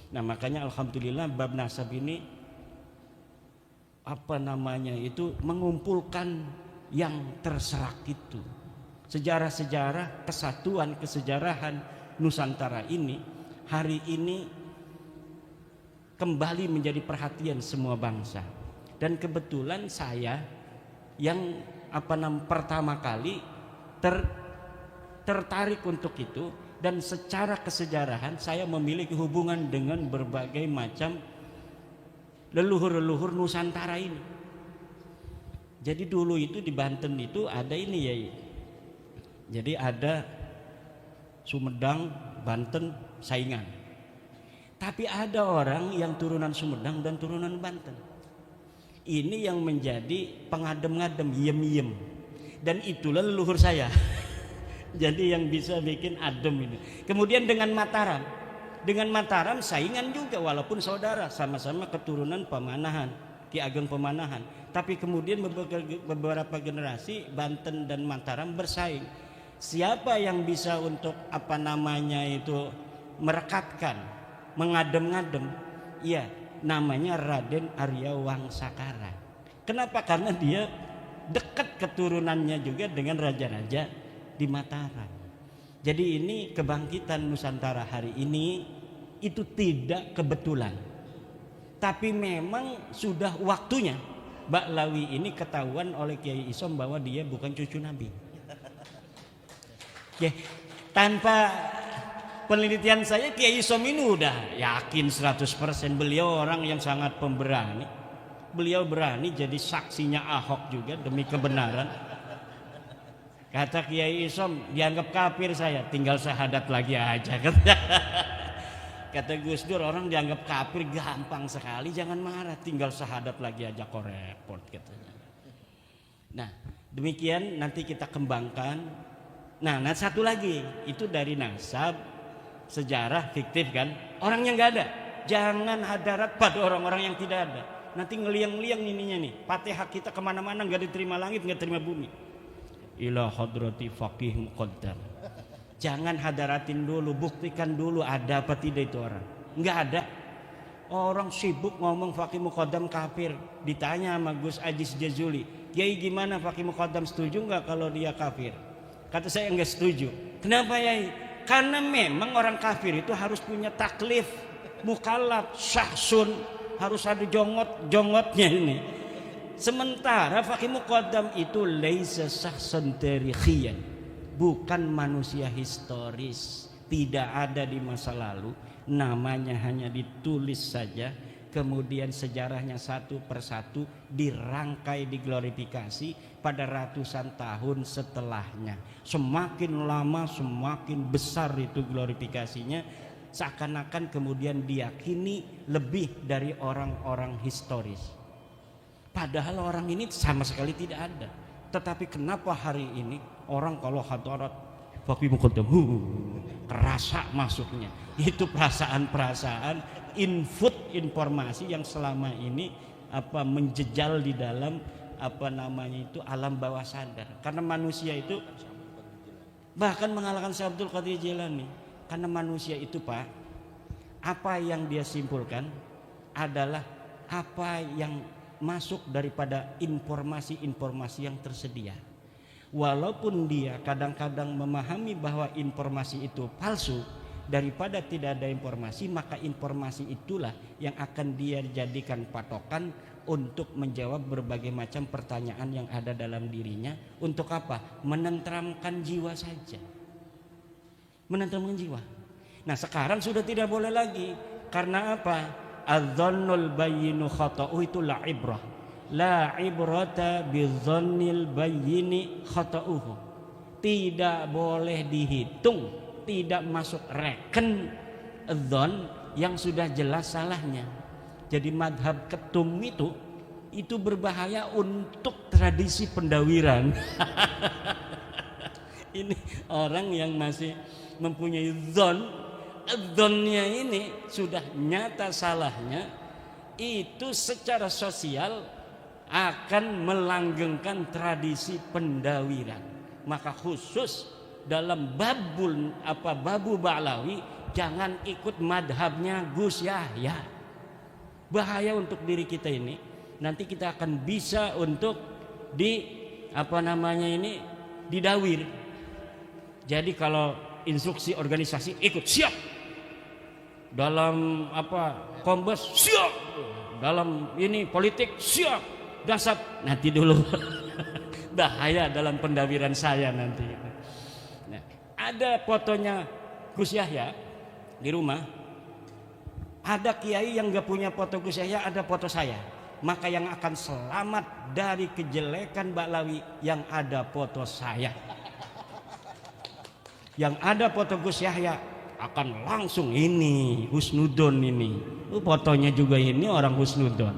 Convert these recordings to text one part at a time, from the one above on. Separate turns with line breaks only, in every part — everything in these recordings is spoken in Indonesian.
Nah makanya alhamdulillah bab nasab ini mengumpulkan yang terserak itu. Sejarah-sejarah kesatuan kesejarahan Nusantara ini hari ini kembali menjadi perhatian semua bangsa. Dan kebetulan saya yang pertama kali tertarik untuk itu, dan secara kesejarahan saya memiliki hubungan dengan berbagai macam leluhur-leluhur Nusantara ini. Jadi dulu itu di Banten itu ada ini ya. Jadi ada Sumedang, Banten, saingan. Tapi ada orang yang turunan Sumedang dan turunan Banten. Ini yang menjadi pengadem-ngadem, yem-yem. Dan itulah leluhur saya. Jadi yang bisa bikin adem ini. Kemudian dengan Mataram. Dengan Mataram saingan juga walaupun saudara, sama-sama keturunan Pemanahan, Ki Ageng Pemanahan. Tapi kemudian beberapa generasi Banten dan Mataram bersaing. Siapa yang bisa untuk merekatkan, mengadem-ngadem? Iya, namanya Raden Arya Wangsakara. Kenapa? Karena dia dekat keturunannya juga dengan raja-raja di Mataram. Jadi ini kebangkitan Nusantara hari ini itu tidak kebetulan, tapi memang sudah waktunya Baklawi ini ketahuan oleh Kiai Isom bahwa dia bukan cucu Nabi. Oke, tanpa penelitian saya Kiai Isom ini udah yakin 100%. Beliau orang yang sangat pemberani. Beliau berani jadi saksinya Ahok juga demi kebenaran. Kata Kiai Isom, dianggap kafir saya, tinggal syahadat lagi aja. Kata Gus Dur, orang dianggap kafir gampang sekali, jangan marah, tinggal syahadat lagi aja kok repot katanya. Nah demikian nanti kita kembangkan. Nah satu lagi itu dari nasab, sejarah fiktif kan, orangnya nggak ada. Jangan hadarat pada orang-orang yang tidak ada. Nanti ngeliang-liang ininya nih, Fatihah kita kemana-mana nggak diterima langit, nggak diterima bumi. Ila hadrati faqih muqaddam. Jangan hadaratin dulu, buktikan dulu ada apa tidak itu orang. Enggak ada. Orang sibuk ngomong faqih muqaddam kafir. Ditanya sama Gus Ajis Jazuli, Kiai gimana faqih muqaddam, setuju enggak kalau dia kafir? Kata saya enggak setuju. Kenapa Yai? Karena memang orang kafir itu harus punya taklif, mukallaf, syahsun, harus ada jongotnya ini. Sementara faqih muqaddam itu laisa syahsan tarikhiyan, bukan manusia historis, tidak ada di masa lalu, namanya hanya ditulis saja, kemudian sejarahnya satu persatu dirangkai, diglorifikasi pada ratusan tahun setelahnya. Semakin lama semakin besar itu glorifikasinya, seakan-akan kemudian diyakini lebih dari orang-orang historis. Padahal orang ini sama sekali tidak ada. Tetapi kenapa hari ini orang kalau hadarat faqih muqaddam kerasa masuknya? Itu perasaan-perasaan input informasi yang selama ini menjejal di dalam alam bawah sadar. Karena manusia itu bahkan mengalahkan Syekh Abdul Qadir Jilani. Karena manusia itu Pak, apa yang dia simpulkan adalah apa yang masuk daripada informasi-informasi yang tersedia. Walaupun dia kadang-kadang memahami bahwa informasi itu palsu, daripada tidak ada informasi, maka informasi itulah yang akan dia jadikan patokan untuk menjawab berbagai macam pertanyaan yang ada dalam dirinya. Untuk apa? Menenteramkan jiwa saja. Menenteramkan jiwa. Nah sekarang sudah tidak boleh lagi. Karena apa? Adzannul bayyinu khata'u itu la ibrah. La ibrata bidzannil bayyini khata'uhu. Tidak boleh dihitung, tidak masuk reken dzon yang sudah jelas salahnya. Jadi madhab ketum itu berbahaya untuk tradisi pendawiran. Ini orang yang masih mempunyai dzonnya ini sudah nyata salahnya, itu secara sosial akan melanggengkan tradisi pendawiran. Maka khusus dalam babu Ba'lawi jangan ikut madhabnya Gus Yahya. Bahaya untuk diri kita ini. Nanti kita akan bisa untuk didawir. Jadi kalau instruksi organisasi ikut, siap. Dalam kombes siap. Dalam ini politik siap. Dasar nanti dulu. Bahaya dalam pendawiran saya nanti. Nah, ada fotonya Gus Yahya di rumah. Ada kiai yang gak punya foto Gus Yahya, ada foto saya. Maka yang akan selamat dari kejelekan Baklawi yang ada foto saya. Yang ada foto Gus Yahya akan langsung ini husnudon ini. Fotonya juga ini orang husnudon.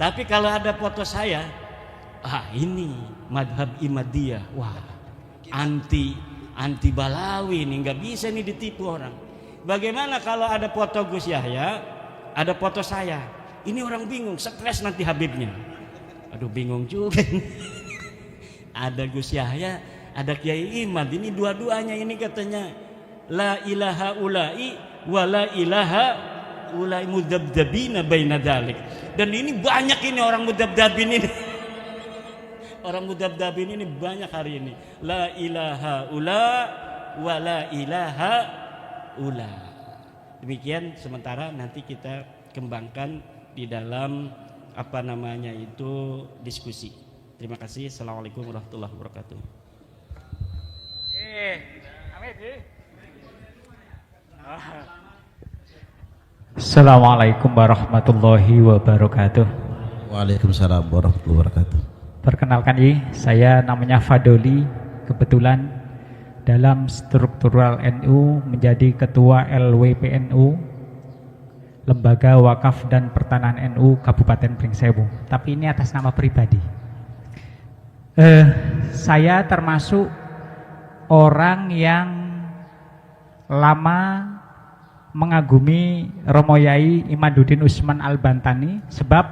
Tapi kalau ada foto saya, ini madhab Imadiyah. Wah, anti Balawi nih, nggak bisa nih ditipu orang. Bagaimana kalau ada foto Gus Yahya, ada foto saya? Ini orang bingung, stres nanti Habibnya. Aduh, bingung juga. Ada Gus Yahya, ada Kiai Imad. Ini dua-duanya ini katanya la ilaha ulai wa la ilaha ulai mudabdabina baina dzalik. Dan ini banyak ini orang mudabdabin ini. Orang mudabdabin ini banyak hari ini. La ilaha ula wa la ilaha ula. Demikian sementara nanti kita kembangkan di dalam diskusi. Terima kasih. Assalamualaikum warahmatullahi wabarakatuh.
Assalamualaikum warahmatullahi wabarakatuh.
Waalaikumsalam warahmatullahi wabarakatuh.
Perkenalkan saya namanya Fadoli. Kebetulan dalam struktural NU menjadi ketua LWPNU, Lembaga Wakaf dan Pertanahan NU Kabupaten Pringsewu. Tapi ini atas nama pribadi. Saya termasuk orang yang lama mengagumi Romo Yai Imaduddin Usman Al-Bantani, sebab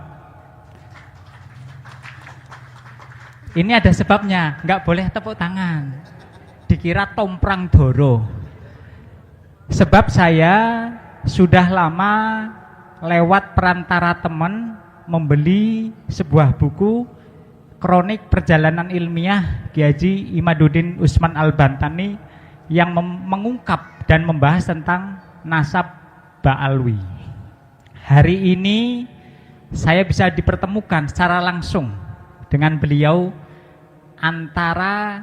ini ada sebabnya, nggak boleh tepuk tangan, dikira tomprang doro. Sebab saya sudah lama lewat perantara teman membeli sebuah buku kronik perjalanan ilmiah Kiai Haji Imaduddin Usman Al-Bantani yang mengungkap dan membahas tentang nasab Ba'alwi. Hari ini saya bisa dipertemukan secara langsung dengan beliau, antara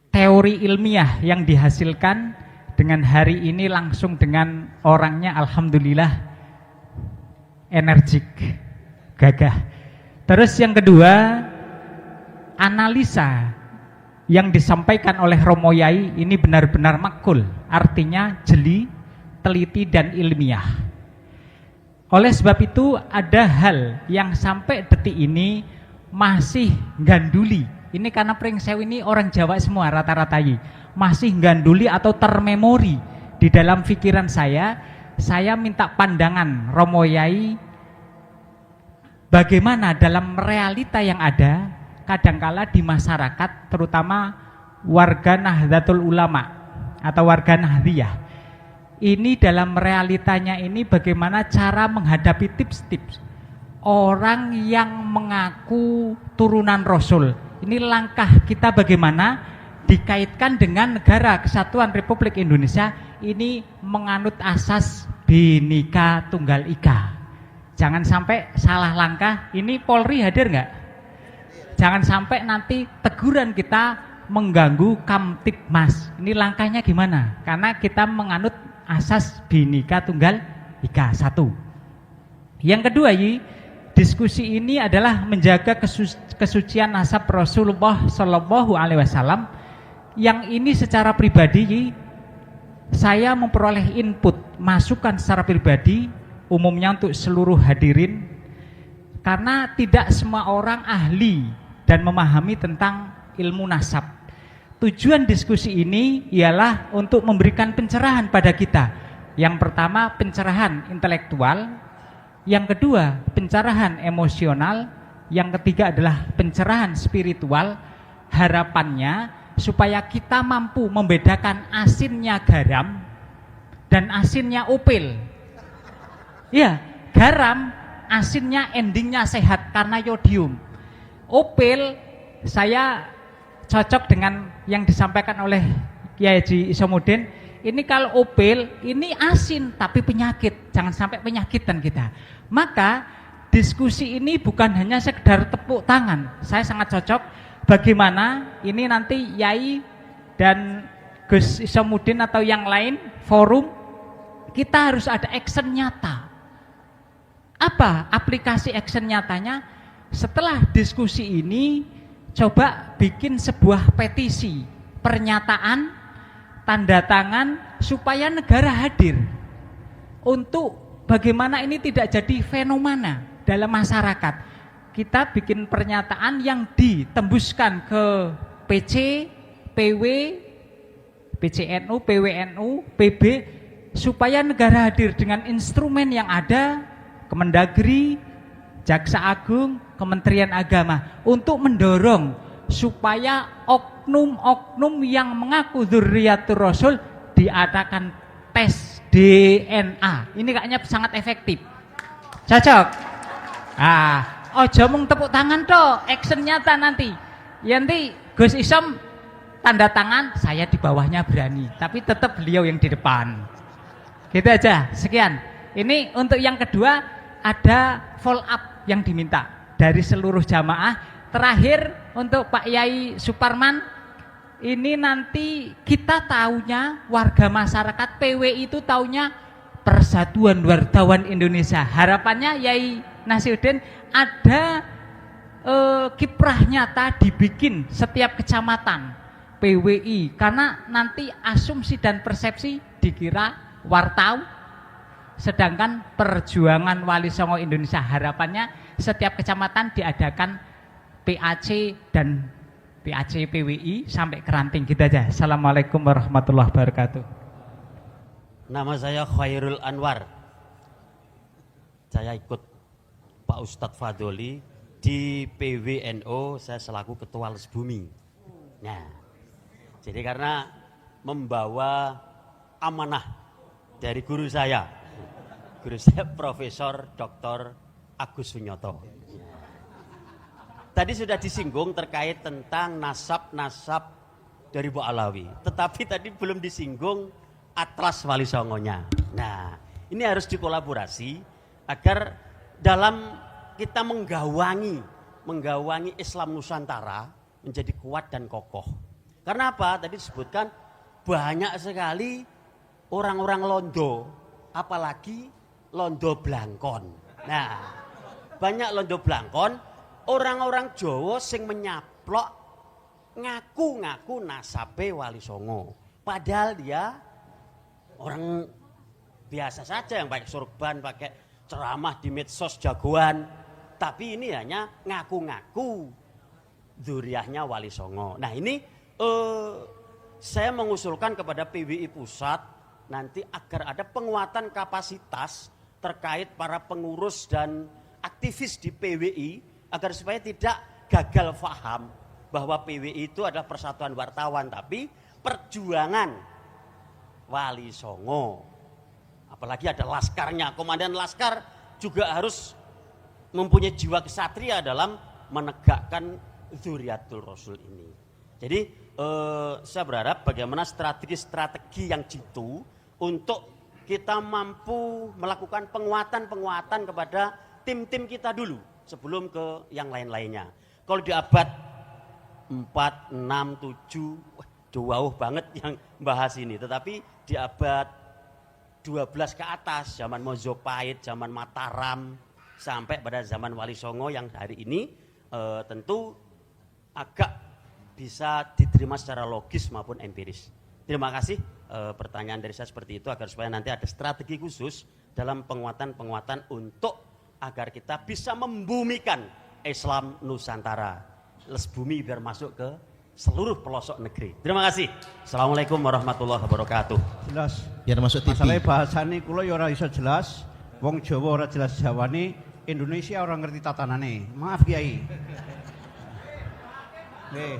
teori ilmiah yang dihasilkan dengan hari ini langsung dengan orangnya, alhamdulillah energik, gagah. Terus yang kedua, analisa yang disampaikan oleh Romo Yai ini benar-benar makul, artinya jeli, teliti dan ilmiah. Oleh sebab itu ada hal yang sampai detik ini masih ganduli. Ini karena Pringsewu ini orang Jawa semua rata-rata masih ganduli atau termemori di dalam pikiran saya. Saya minta pandangan Romo Yai bagaimana dalam realita yang ada kadangkala di masyarakat, terutama warga Nahdlatul Ulama atau warga Nahdliyah. Ini dalam realitanya ini bagaimana cara menghadapi tips-tips orang yang mengaku turunan Rasul. Ini langkah kita bagaimana dikaitkan dengan negara Kesatuan Republik Indonesia ini menganut asas Bhinneka Tunggal Ika. Jangan sampai salah langkah. Ini Polri hadir nggak? Jangan sampai nanti teguran kita mengganggu Kamtibmas. Ini langkahnya gimana? Karena kita menganut asas Bhinneka Tunggal Ika. Satu. Yang kedua, diskusi ini adalah menjaga kesucian nasab Rasulullah Shallallahu Alaihi Wasallam. Yang ini secara pribadi saya memperoleh input, masukan secara pribadi, umumnya untuk seluruh hadirin, karena tidak semua orang ahli dan memahami tentang ilmu nasab. Tujuan diskusi ini ialah untuk memberikan pencerahan pada kita. Yang pertama, pencerahan intelektual. Yang kedua, pencerahan emosional. Yang ketiga adalah pencerahan spiritual. Harapannya supaya kita mampu membedakan asinnya garam dan asinnya upil. Ya, garam asinnya endingnya sehat karena yodium. Upil saya cocok dengan yang disampaikan oleh Kiai Haji Isomuddin. Ini kalau upil ini asin tapi penyakit, jangan sampai penyakitan kita. Maka diskusi ini bukan hanya sekedar tepuk tangan. Saya sangat cocok bagaimana ini nanti Yai dan Gus Isomuddin atau yang lain forum, kita harus ada action nyata. Apa aplikasi action nyatanya? Setelah diskusi ini coba bikin sebuah petisi, pernyataan, tanda tangan supaya negara hadir untuk bagaimana ini tidak jadi fenomena dalam masyarakat. Kita bikin pernyataan yang ditembuskan ke PC, PW, PCNU, PWNU, PB supaya negara hadir dengan instrumen yang ada, Kemendagri, Jaksa Agung, Kementerian Agama untuk mendorong supaya oknum-oknum yang mengaku dzurriyyatur rasul diadakan tes DNA. Ini kayaknya sangat efektif. Cocok. Ojo mung tepuk tangan toh, action nyata nanti. Yanti Gus Isom tanda tangan, saya di bawahnya berani, tapi tetap beliau yang di depan. Gitu aja. Sekian. Ini untuk yang kedua ada follow up yang diminta dari seluruh jamaah. Terakhir untuk Pak Yai Suparman, ini nanti kita taunya warga masyarakat PW itu taunya Persatuan Wartawan Indonesia. Harapannya Yai Nasiruddin ada kiprah nyata dibikin setiap kecamatan PWI, karena nanti asumsi dan persepsi dikira wartau, sedangkan perjuangan Wali Songo Indonesia harapannya setiap kecamatan diadakan PAC dan PAC PWI sampai ke ranting. Gitu aja. Assalamualaikum warahmatullahi wabarakatuh.
Nama saya Khairul Anwar. Saya ikut Pak Ustadz Fadoli di PWNO, saya selaku Ketua Lesbumi. Nah, jadi karena membawa amanah dari guru saya Profesor Dr. Agus Winyoto. Tadi sudah disinggung terkait tentang nasab-nasab dari Bu Alawi, tetapi tadi belum disinggung atlas Wali Songonya. Nah, ini harus dikolaborasi agar dalam kita menggawangi Islam Nusantara menjadi kuat dan kokoh. Karena apa? Tadi disebutkan banyak sekali orang-orang londo, apalagi londo blangkon. Nah, banyak londo blangkon, orang-orang Jawa sing menyaplok ngaku-ngaku nasabe Wali Songo. Padahal dia orang biasa saja yang pakai sorban, pakai ceramah di medsos jagoan. Tapi ini hanya ngaku-ngaku dzurriyyahnya Wali Songo. Nah ini saya mengusulkan kepada PWI Pusat nanti agar ada penguatan kapasitas terkait para pengurus dan aktivis di PWI agar supaya tidak gagal faham bahwa PWI itu adalah persatuan wartawan, tapi perjuangan Wali Songo. Apalagi ada laskarnya, komandan laskar juga harus mempunyai jiwa kesatria dalam menegakkan dzurriyyatul rasul ini. Jadi saya berharap bagaimana strategi yang jitu untuk kita mampu melakukan penguatan kepada tim-tim kita dulu sebelum ke yang lain-lainnya. Kalau di abad 4, 6, 7 jauh banget yang bahas ini, tetapi di abad 12 ke atas, zaman Mojopahit, zaman Mataram, sampai pada zaman Wali Songo yang hari ini tentu agak bisa diterima secara logis maupun empiris. Terima kasih, pertanyaan dari saya seperti itu agar supaya nanti ada strategi khusus dalam penguatan untuk agar kita bisa membumikan Islam Nusantara, lesbumi biar masuk ke seluruh pelosok negeri. Terima kasih. Assalamualaikum warahmatullahi wabarakatuh.
Jelas.
Biar masuk TV.
Masalahnya bahasane kula ya ora iso jelas, wong Jawa ora jelas Jawane, Indonesia orang ngerti tatanane. Maaf Kiai. Nggih.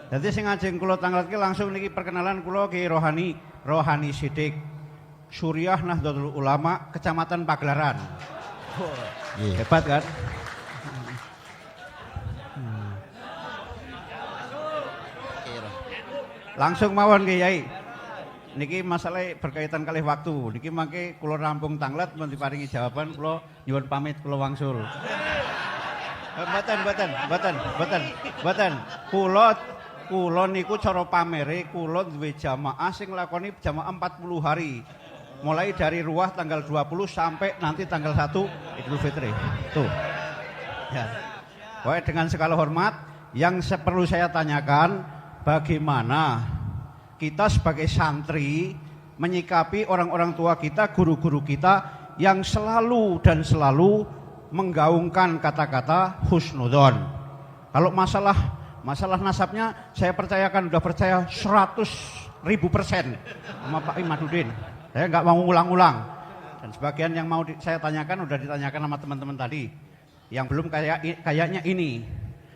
Jadi sing ajeng kula tangletke langsung niki perkenalan kula Ki Rohani Sidik Suriah Nahdlatul Ulama Kecamatan Pagelaran.
Iya.
Hebat kan? Langsung mawon Kiai. Niki masalah berkaitan kalih waktu. Niki mangke kula rampung tanglet mun diparingi jawaban kula nyuwun pamit kula wangsul. Mboten. Kula niku cara pamere kula duwe jamaah sing lakoni jamaah 40 hari. Mulai dari Ruah tanggal 20 sampai nanti tanggal 1 Idul Fitri. Tuh. Ya. Pokoknya dengan segala hormat yang perlu saya tanyakan, bagaimana kita sebagai santri menyikapi orang-orang tua kita, guru-guru kita yang selalu menggaungkan kata-kata husnudzon. Kalau masalah nasabnya saya percayakan, udah percaya 100.000% sama Pak Imaduddin. Saya nggak mau ulang-ulang. Dan sebagian yang mau saya tanyakan udah ditanyakan sama teman-teman tadi. Yang belum kayaknya ini.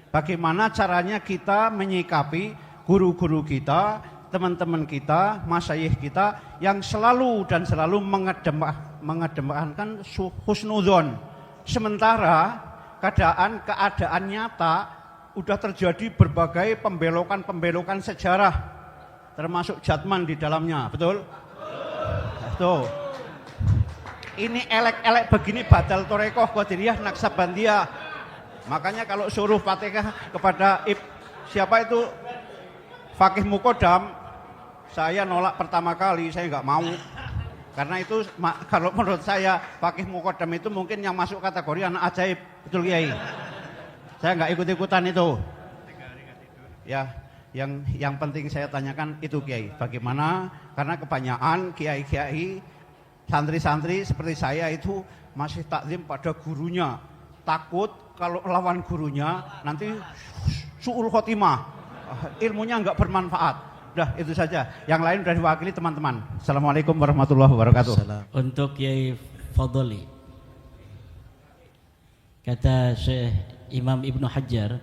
Bagaimana caranya kita menyikapi guru-guru kita, teman-teman kita, masyayikh kita yang selalu mengedepankan husnudzon. Sementara keadaan nyata udah terjadi berbagai pembelokan sejarah, termasuk Jatman di dalamnya, betul? Tuh. Ini elek-elek begini badal torekoh qadiriyah naksabandiyah. Makanya kalau suruh Fatihah kepada siapa itu Fakih Mukodam, saya nolak pertama kali, saya nggak mau. Karena itu kalau menurut saya Fakih Mukodam itu mungkin yang masuk kategori anak ajaib, betul Kiai? Saya nggak ikut-ikutan itu. Ya, yang penting saya tanyakan itu Kiai, bagaimana? Karena kebanyakan kiai-kiai, santri-santri seperti saya itu masih takzim pada gurunya, takut kalau lawan gurunya nanti su'ul khotimah, ilmunya nggak bermanfaat. Udah itu saja. Yang lain sudah diwakili teman-teman. Assalamualaikum warahmatullahi wabarakatuh.
Untuk Kiai Fadli, kata Syekh Imam Ibnu Hajar,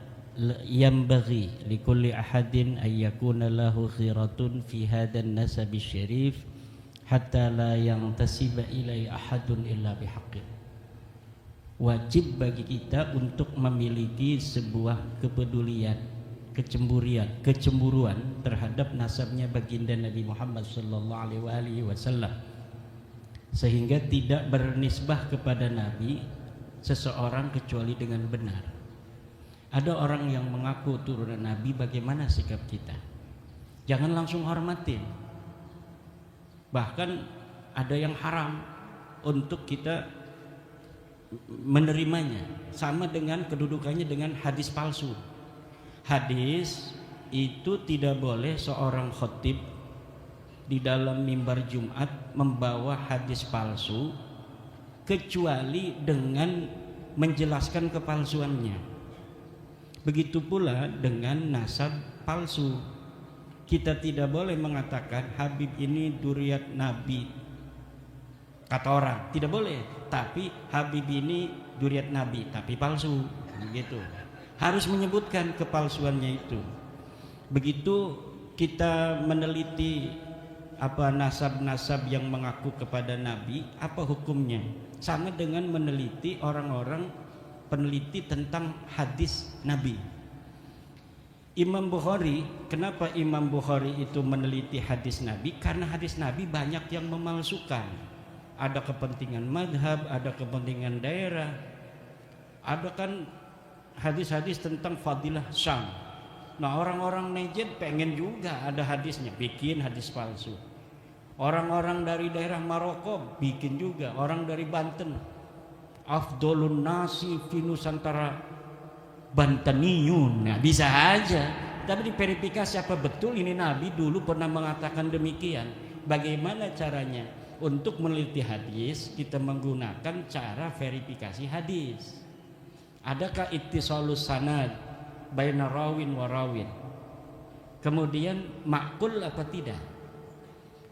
yambaghi likulli ahadin an yakuna lahu khiratun fi hadan nasab syarif hatta la yantasiba ilai ahadun illa bihaqqin. Wajib bagi kita untuk memiliki sebuah kepedulian, kecemburuan terhadap nasabnya baginda Nabi Muhammad sallallahu alaihi wasallam, sehingga tidak bernisbah kepada Nabi seseorang kecuali dengan benar. Ada orang yang mengaku turunan Nabi, bagaimana sikap kita? Jangan langsung hormatin. Bahkan ada yang haram untuk kita menerimanya, sama dengan kedudukannya dengan hadis palsu. Hadis itu tidak boleh seorang khotib di dalam mimbar Jumat membawa hadis palsu kecuali dengan menjelaskan kepalsuannya. Begitu pula dengan nasab palsu. Kita tidak boleh mengatakan Habib ini duriat Nabi, kata orang, tidak boleh. Tapi Habib ini duriat Nabi tapi palsu, begitu. Harus menyebutkan kepalsuannya itu. Begitu kita meneliti apa nasab-nasab yang mengaku kepada Nabi, apa hukumnya? Sama dengan meneliti orang-orang peneliti tentang hadis Nabi. Imam Bukhari, kenapa Imam Bukhari itu meneliti hadis Nabi? Karena hadis Nabi banyak yang memalsukan. Ada kepentingan madhab, ada kepentingan daerah, ada kan hadis-hadis tentang fadilah Syam. Nah, orang-orang Najd pengen juga ada hadisnya, bikin hadis palsu. Orang-orang dari daerah Maroko bikin juga, orang dari Banten, afdolun nasi fi Nusantara Banteniyun. Nah, bisa aja, tapi diverifikasi apa betul ini Nabi dulu pernah mengatakan demikian. Bagaimana caranya? Untuk meneliti hadis kita menggunakan cara verifikasi hadis. Adakah ittisalus sanad baina rawin wa rawin? Kemudian ma'qul apa tidak?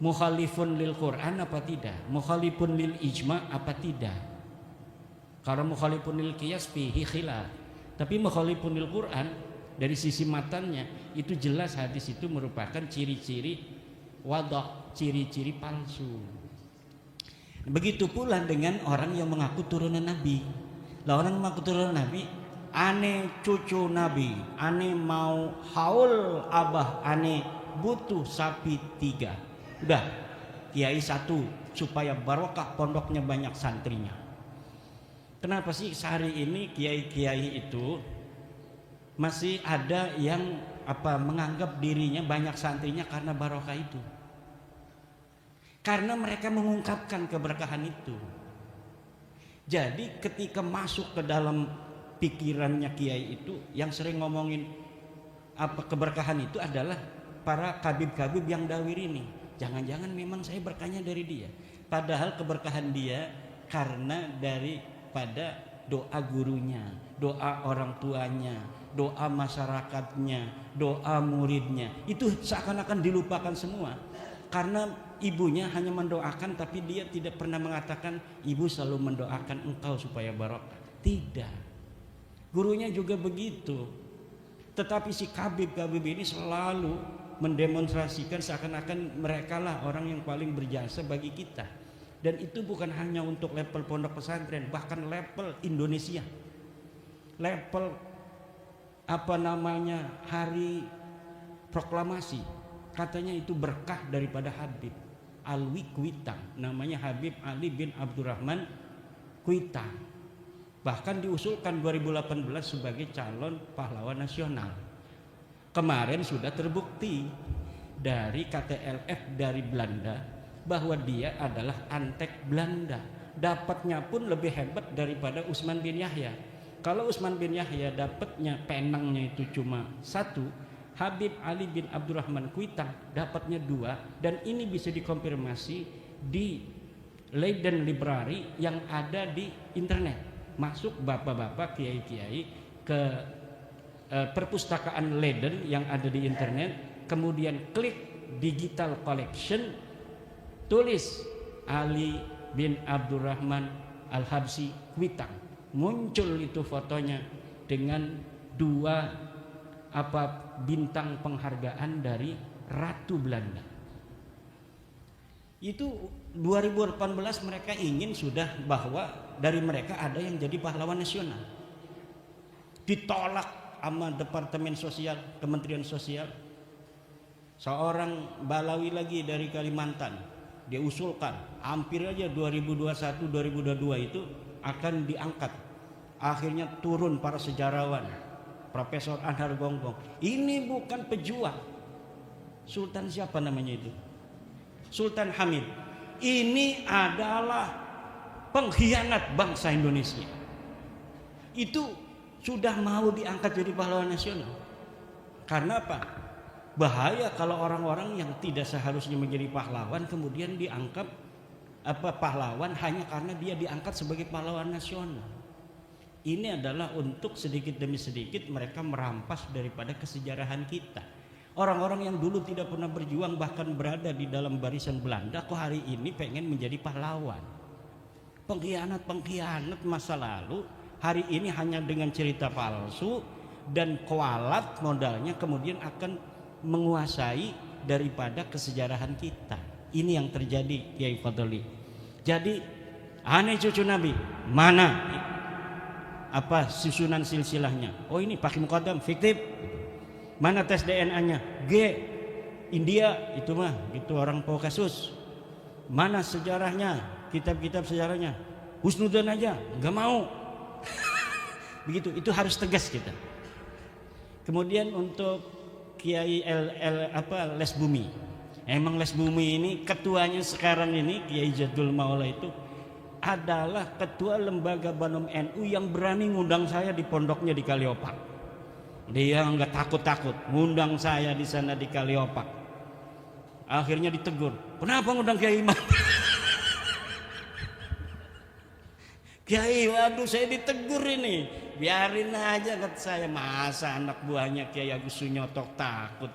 Mukhalifun lil Quran apa tidak? Mukhalifun lil ijma apa tidak? Kalau mukhalifun lil qiyas fihi khilaf. Tapi mukhalifun lil Quran dari sisi matanya itu jelas hadis itu merupakan ciri-ciri wadha, ciri-ciri palsu. Begitu pula dengan orang yang mengaku turunan Nabi. Lah orang mengaku turunan Nabi, ane cucu Nabi, ane mau haul abah, ane butuh sapi 3. Udah, kiai 1 supaya barokah pondoknya banyak santrinya. Kenapa sih sehari ini kiai-kiai itu masih ada yang menganggap dirinya banyak santrinya karena barokah itu? Karena mereka mengungkapkan keberkahan itu. Jadi ketika masuk ke dalam pikirannya kiai itu, yang sering ngomongin keberkahan itu adalah para kabib-kabib yang dawir ini. Jangan-jangan memang saya berkahnya dari dia. Padahal keberkahan dia karena daripada doa gurunya, doa orang tuanya, doa masyarakatnya, doa muridnya. Itu seakan-akan dilupakan semua. Karena ibunya hanya mendoakan, tapi dia tidak pernah mengatakan ibu selalu mendoakan engkau supaya barokah. Tidak. Gurunya juga begitu. Tetapi si kabib-kabib ini selalu mendemonstrasikan seakan-akan merekalah orang yang paling berjasa bagi kita. Dan itu bukan hanya untuk level pondok pesantren, bahkan level Indonesia. Level hari proklamasi, katanya itu berkah daripada Habib Alwi Kuitang, namanya Habib Ali bin Abdurrahman Kuitang. Bahkan diusulkan 2018 sebagai calon pahlawan nasional. Kemarin sudah terbukti dari KTLF dari Belanda bahwa dia adalah antek Belanda. Dapatnya pun lebih hebat daripada Utsman bin Yahya. Kalau Utsman bin Yahya dapatnya penangnya itu cuma 1, Habib Ali bin Abdurrahman Kuitang dapatnya 2, dan ini bisa dikonfirmasi di Leiden Library yang ada di internet. Masuk bapak-bapak kiai-kiai ke perpustakaan Leiden yang ada di internet, kemudian klik digital collection, tulis Ali bin Abdurrahman Al-Habsyi Kuitang, muncul itu fotonya dengan 2 bintang penghargaan dari Ratu Belanda. Itu 2018 mereka ingin sudah bahwa dari mereka ada yang jadi pahlawan nasional. Ditolak sama Departemen Sosial, Kementerian Sosial. Seorang Balawi lagi dari Kalimantan, dia usulkan hampir aja 2021-2022 itu akan diangkat. Akhirnya turun para sejarawan, Profesor Anhar Gonggong. Ini bukan pejuang. Sultan siapa namanya itu? Sultan Hamid. Ini adalah pengkhianat bangsa Indonesia. Itu sudah mau diangkat jadi pahlawan nasional. Karena apa? Bahaya kalau orang-orang yang tidak seharusnya menjadi pahlawan kemudian dianggap pahlawan hanya karena dia diangkat sebagai pahlawan nasional. Ini adalah untuk sedikit demi sedikit mereka merampas daripada kesejarahan kita. Orang-orang yang dulu tidak pernah berjuang bahkan berada di dalam barisan Belanda kok hari ini pengen menjadi pahlawan. Pengkhianat masa lalu hari ini hanya dengan cerita palsu dan kualat modalnya kemudian akan menguasai daripada kesejarahan kita. Ini yang terjadi, Kiai Fadli. Jadi aneh cucu Nabi, mana susunan silsilahnya? Oh ini pakai muqaddam fiktif. Mana tes DNA-nya? G India itu mah gitu orang Kaukasus. Mana sejarahnya? Kitab-kitab sejarahnya? Husnudzon aja, nggak mau. Begitu, itu harus tegas kita. Kemudian untuk Kiai Les Bumi. Emang Les Bumi ini ketuanya sekarang ini Kiai Jadul Maula itu adalah ketua lembaga Banom NU yang berani ngundang saya di pondoknya di Kaliopak. Dia nggak takut-takut ngundang saya di sana di Kaliopak. Akhirnya ditegur. Kenapa ngundang Kiai Imam? Kiai, waduh saya ditegur ini. Biarin aja kata saya, masa anak buahnya Kiai Agus Sunyoto takut.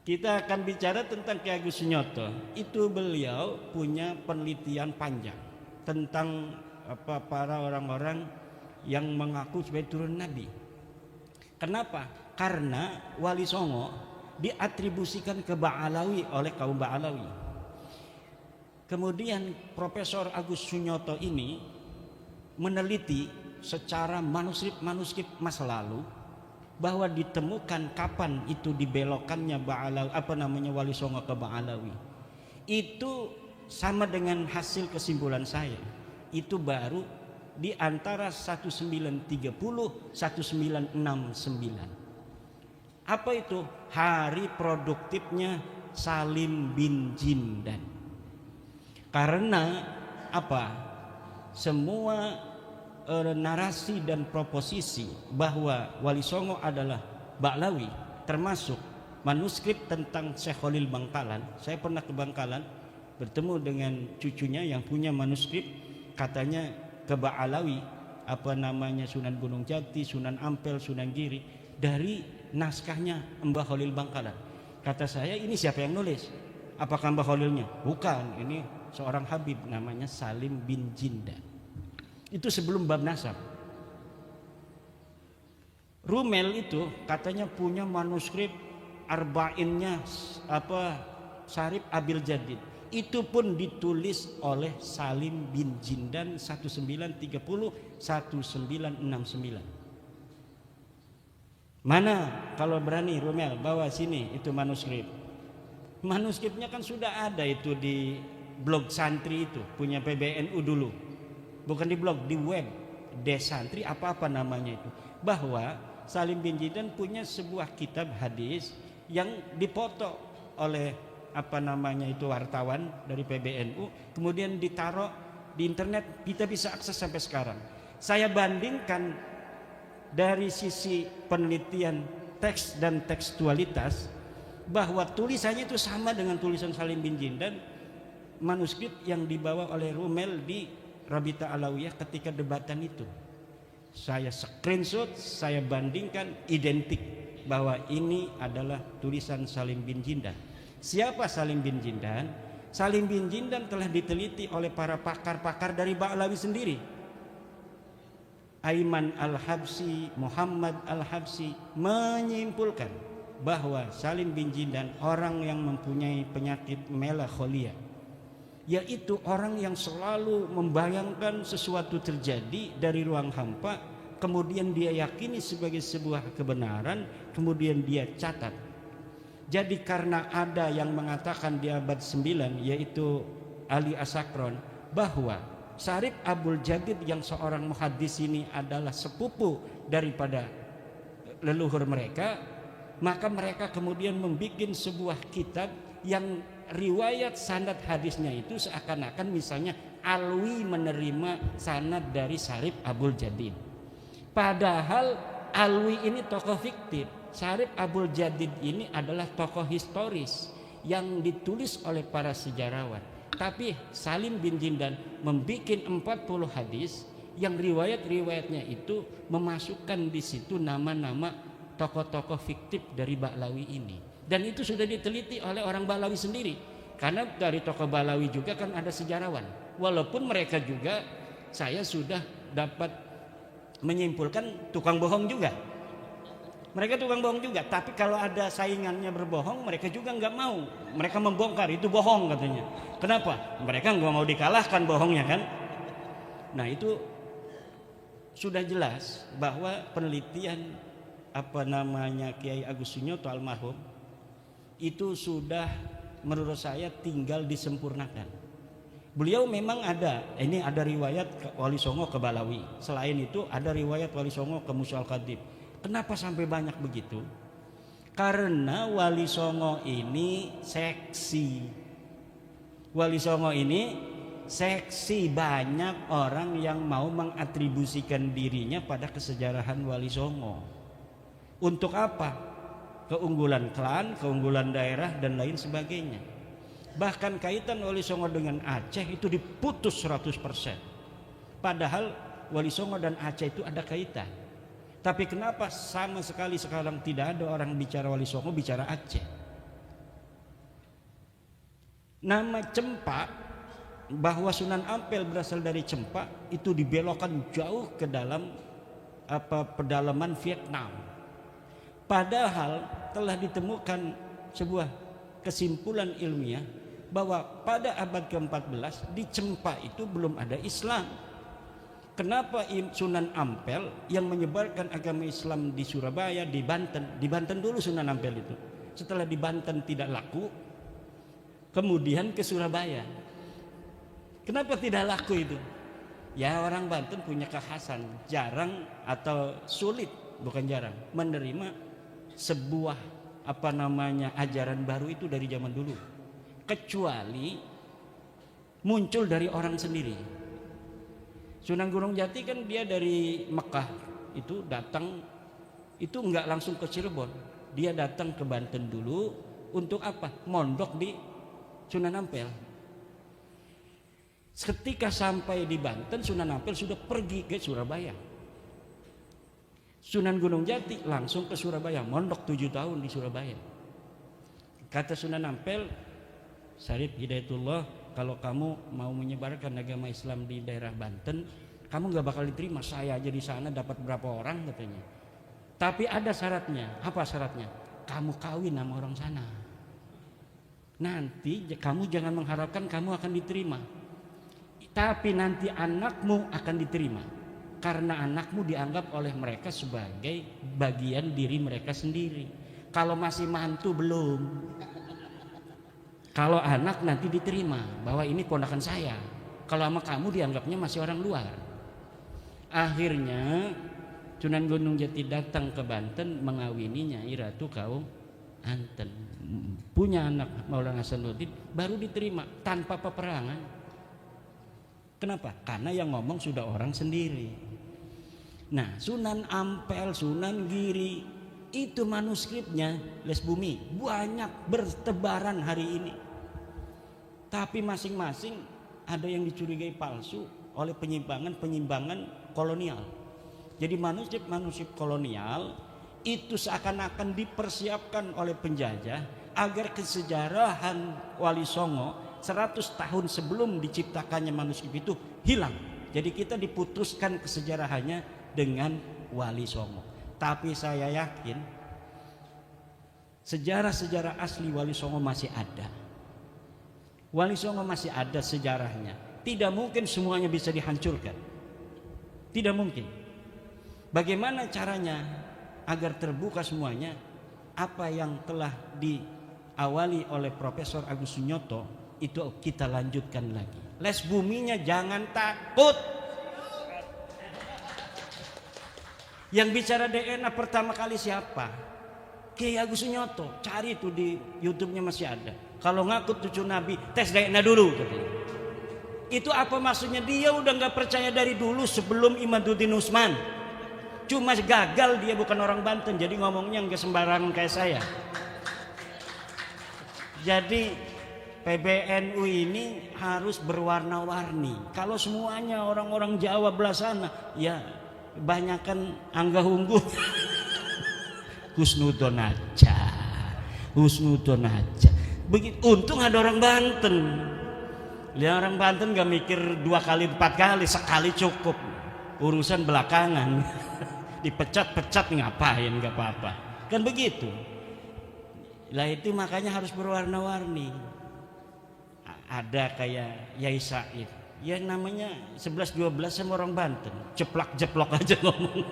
Kita akan bicara tentang Kiai Agus Sunyoto. Itu beliau punya penelitian panjang tentang para orang-orang yang mengaku sebagai turun Nabi. Kenapa? Karena Wali Songo diatribusikan ke Ba'alawi oleh kaum Ba'alawi. Kemudian Profesor Agus Sunyoto ini meneliti secara manuskrip masa lalu bahwa ditemukan kapan itu dibelokkannya Wali Songo ke Ba'alawi. Itu sama dengan hasil kesimpulan saya. Itu baru di antara 1930 1969. Apa itu? Hari produktifnya Salim bin Jindan. Karena apa? Semua narasi dan proposisi bahwa Wali Songo adalah Ba'lawi, termasuk manuskrip tentang Syekh Khalil Bangkalan. Saya pernah ke Bangkalan bertemu dengan cucunya yang punya manuskrip, katanya ke Ba'alawi, Sunan Gunung Jati, Sunan Ampel, Sunan Giri, dari naskahnya Mbah Khalil Bangkalan. Kata saya, ini siapa yang nulis? Apakah Mbah Khalilnya? Bukan, ini seorang Habib namanya Salim bin Jindan. Itu sebelum bab nasab. Rumel itu katanya punya manuskrip arba'innya Syarif Abil Jadid. Itu pun ditulis oleh Salim bin Jindan 1930 1969. Mana kalau berani Rumel bawa sini itu manuskrip. Manuskripnya kan sudah ada itu di blog santri itu punya PBNU dulu. Bukan di blog, di web Desantri apa namanya itu. Bahwa Salim bin Jindan punya sebuah kitab hadis yang dipoto oleh wartawan dari PBNU, kemudian ditaruh di internet, kita bisa akses sampai sekarang. Saya bandingkan dari sisi penelitian teks dan tekstualitas bahwa tulisannya itu sama dengan tulisan Salim bin Jindan, manuskrip yang dibawa oleh Rumel di Rabita Alawiyah ketika debatan itu. Saya screenshot, saya bandingkan, identik bahwa ini adalah tulisan Salim bin Jindan. Siapa Salim bin Jindan? Salim bin Jindan telah diteliti oleh para pakar-pakar dari Ba'lawi sendiri. Aiman Al-Habsi, Muhammad Al-Habsi menyimpulkan bahwa Salim bin Jindan orang yang mempunyai penyakit melankolia, yaitu orang yang selalu membayangkan sesuatu terjadi dari ruang hampa, kemudian dia yakini sebagai sebuah kebenaran, kemudian dia catat. Jadi karena ada yang mengatakan di abad 9, yaitu Ali Asakron, bahwa Syarif Abul Jadid yang seorang muhaddis ini adalah sepupu daripada leluhur mereka, maka mereka kemudian membuat sebuah kitab yang riwayat sanad hadisnya itu seakan-akan misalnya Alwi menerima sanad dari Syarif Abul Jadid. Padahal Alwi ini tokoh fiktif, Syarif Abul Jadid ini adalah tokoh historis yang ditulis oleh para sejarawan. Tapi Salim bin Jindan membuat 40 hadis yang riwayat-riwayatnya itu memasukkan di situ nama-nama tokoh-tokoh fiktif dari Ba'lawi ini. Dan itu sudah diteliti oleh orang Ba'lawi sendiri. Karena dari tokoh Ba'lawi juga kan ada sejarawan. Walaupun mereka juga, saya sudah dapat menyimpulkan tukang bohong juga. Mereka tukang bohong juga, tapi kalau ada saingannya berbohong, mereka juga nggak mau. Mereka membongkar, itu bohong katanya. Kenapa? Mereka nggak mau dikalahkan bohongnya kan. Nah itu sudah jelas bahwa penelitian Kiai Agus Sunyoto almarhum itu sudah menurut saya tinggal disempurnakan. Beliau memang ada riwayat Wali Songo ke Ba'lawi. Selain itu ada riwayat Wali Songo ke Musa Al-Khadib. Kenapa sampai banyak begitu? Karena Wali Songo ini seksi. Wali Songo ini seksi, banyak orang yang mau mengatribusikan dirinya pada kesejarahan Wali Songo. Untuk apa? Keunggulan klan, keunggulan daerah dan lain sebagainya. Bahkan kaitan Wali Songo dengan Aceh itu diputus 100%. Padahal Wali Songo dan Aceh itu ada kaitan. Tapi kenapa sama sekali sekarang tidak ada orang bicara Wali Songo, bicara Aceh? Nama Cempa, bahwa Sunan Ampel berasal dari Cempa, itu dibelokkan jauh ke dalam pedalaman Vietnam. Padahal telah ditemukan sebuah kesimpulan ilmiah bahwa pada abad ke-14 di Cempa itu belum ada Islam. Kenapa Sunan Ampel yang menyebarkan agama Islam di Surabaya, di Banten dulu Sunan Ampel itu. Setelah di Banten tidak laku, kemudian ke Surabaya. Kenapa tidak laku itu? Ya orang Banten punya kekhasan, jarang atau sulit, bukan jarang, menerima sebuah ajaran baru itu dari zaman dulu. Kecuali muncul dari orang sendiri. Sunan Gunung Jati kan dia dari Mekah itu datang, itu enggak langsung ke Cirebon, dia datang ke Banten dulu untuk apa? Mondok di Sunan Ampel. Ketika sampai di Banten, Sunan Ampel sudah pergi ke Surabaya. Sunan Gunung Jati langsung ke Surabaya, mondok 7 tahun di Surabaya. Kata Sunan Ampel, Syarif Hidayatullah, kalau kamu mau menyebarkan agama Islam di daerah Banten, kamu gak bakal diterima. Saya aja di sana dapat berapa orang katanya. Tapi ada syaratnya. Apa syaratnya? Kamu kawin sama orang sana. Nanti kamu jangan mengharapkan kamu akan diterima. Tapi nanti anakmu akan diterima. Karena anakmu dianggap oleh mereka sebagai bagian diri mereka sendiri. Kalau masih mantu belum. Kalau anak nanti diterima bahwa ini ponakan saya. Kalau sama kamu dianggapnya masih orang luar. Akhirnya Sunan Gunung Jati datang ke Banten mengawini Nyai Ratu kaum Anten. Punya anak Maulana Hasanuddin, baru diterima tanpa peperangan. Kenapa? Karena yang ngomong sudah orang sendiri. Nah, Sunan Ampel, Sunan Giri itu manuskripnya Les Bumi banyak bertebaran hari ini. Tapi masing-masing ada yang dicurigai palsu oleh penyimpangan kolonial. Jadi manuskrip kolonial itu seakan-akan dipersiapkan oleh penjajah agar kesejarahan Wali Songo 100 tahun sebelum diciptakannya manuskrip itu hilang. Jadi kita diputuskan kesejarahannya dengan Wali Songo. Tapi saya yakin sejarah-sejarah asli Wali Songo masih ada. Wali Songo masih ada sejarahnya. Tidak mungkin semuanya bisa dihancurkan. Tidak mungkin. Bagaimana caranya agar terbuka semuanya? Apa yang telah diawali oleh Profesor Agus Sunyoto itu kita lanjutkan lagi. Les buminya jangan takut. Yang bicara DNA pertama kali siapa? Kiai Agus Sunyoto. Cari itu di YouTube-nya masih ada. Kalau ngaku cucu Nabi, tes DNA dulu katanya. Itu apa maksudnya? Dia udah nggak percaya dari dulu sebelum Imaduddin Usman. Cuma gagal, dia bukan orang Banten, jadi ngomongnya nggak sembarangan kayak saya. Jadi PBNU ini harus berwarna-warni. Kalau semuanya orang-orang Jawa belah sana, ya banyakan Angga Unggul. Husnudon aja. Husnudon aja. Begitu, untung ada orang Banten. Lihat orang Banten gak mikir 2 kali 4 kali, sekali cukup. Urusan belakangan. Dipecat-pecat ngapain, gak apa-apa. Kan begitu. Lah itu makanya harus berwarna-warni. Ada kayak Yai Said, ya namanya 11-12 sama orang Banten, jeplak-jeplok aja ngomong.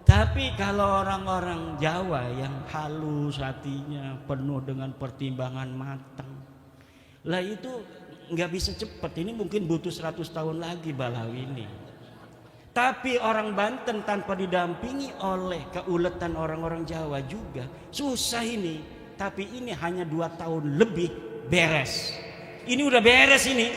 Tapi kalau orang-orang Jawa yang halus hatinya, penuh dengan pertimbangan matang, lah itu nggak bisa cepat. Ini mungkin butuh 100 tahun lagi Balawi ini. Tapi orang Banten tanpa didampingi oleh keuletan orang-orang Jawa juga susah ini. Tapi ini hanya 2 tahun lebih beres. Ini udah beres ini.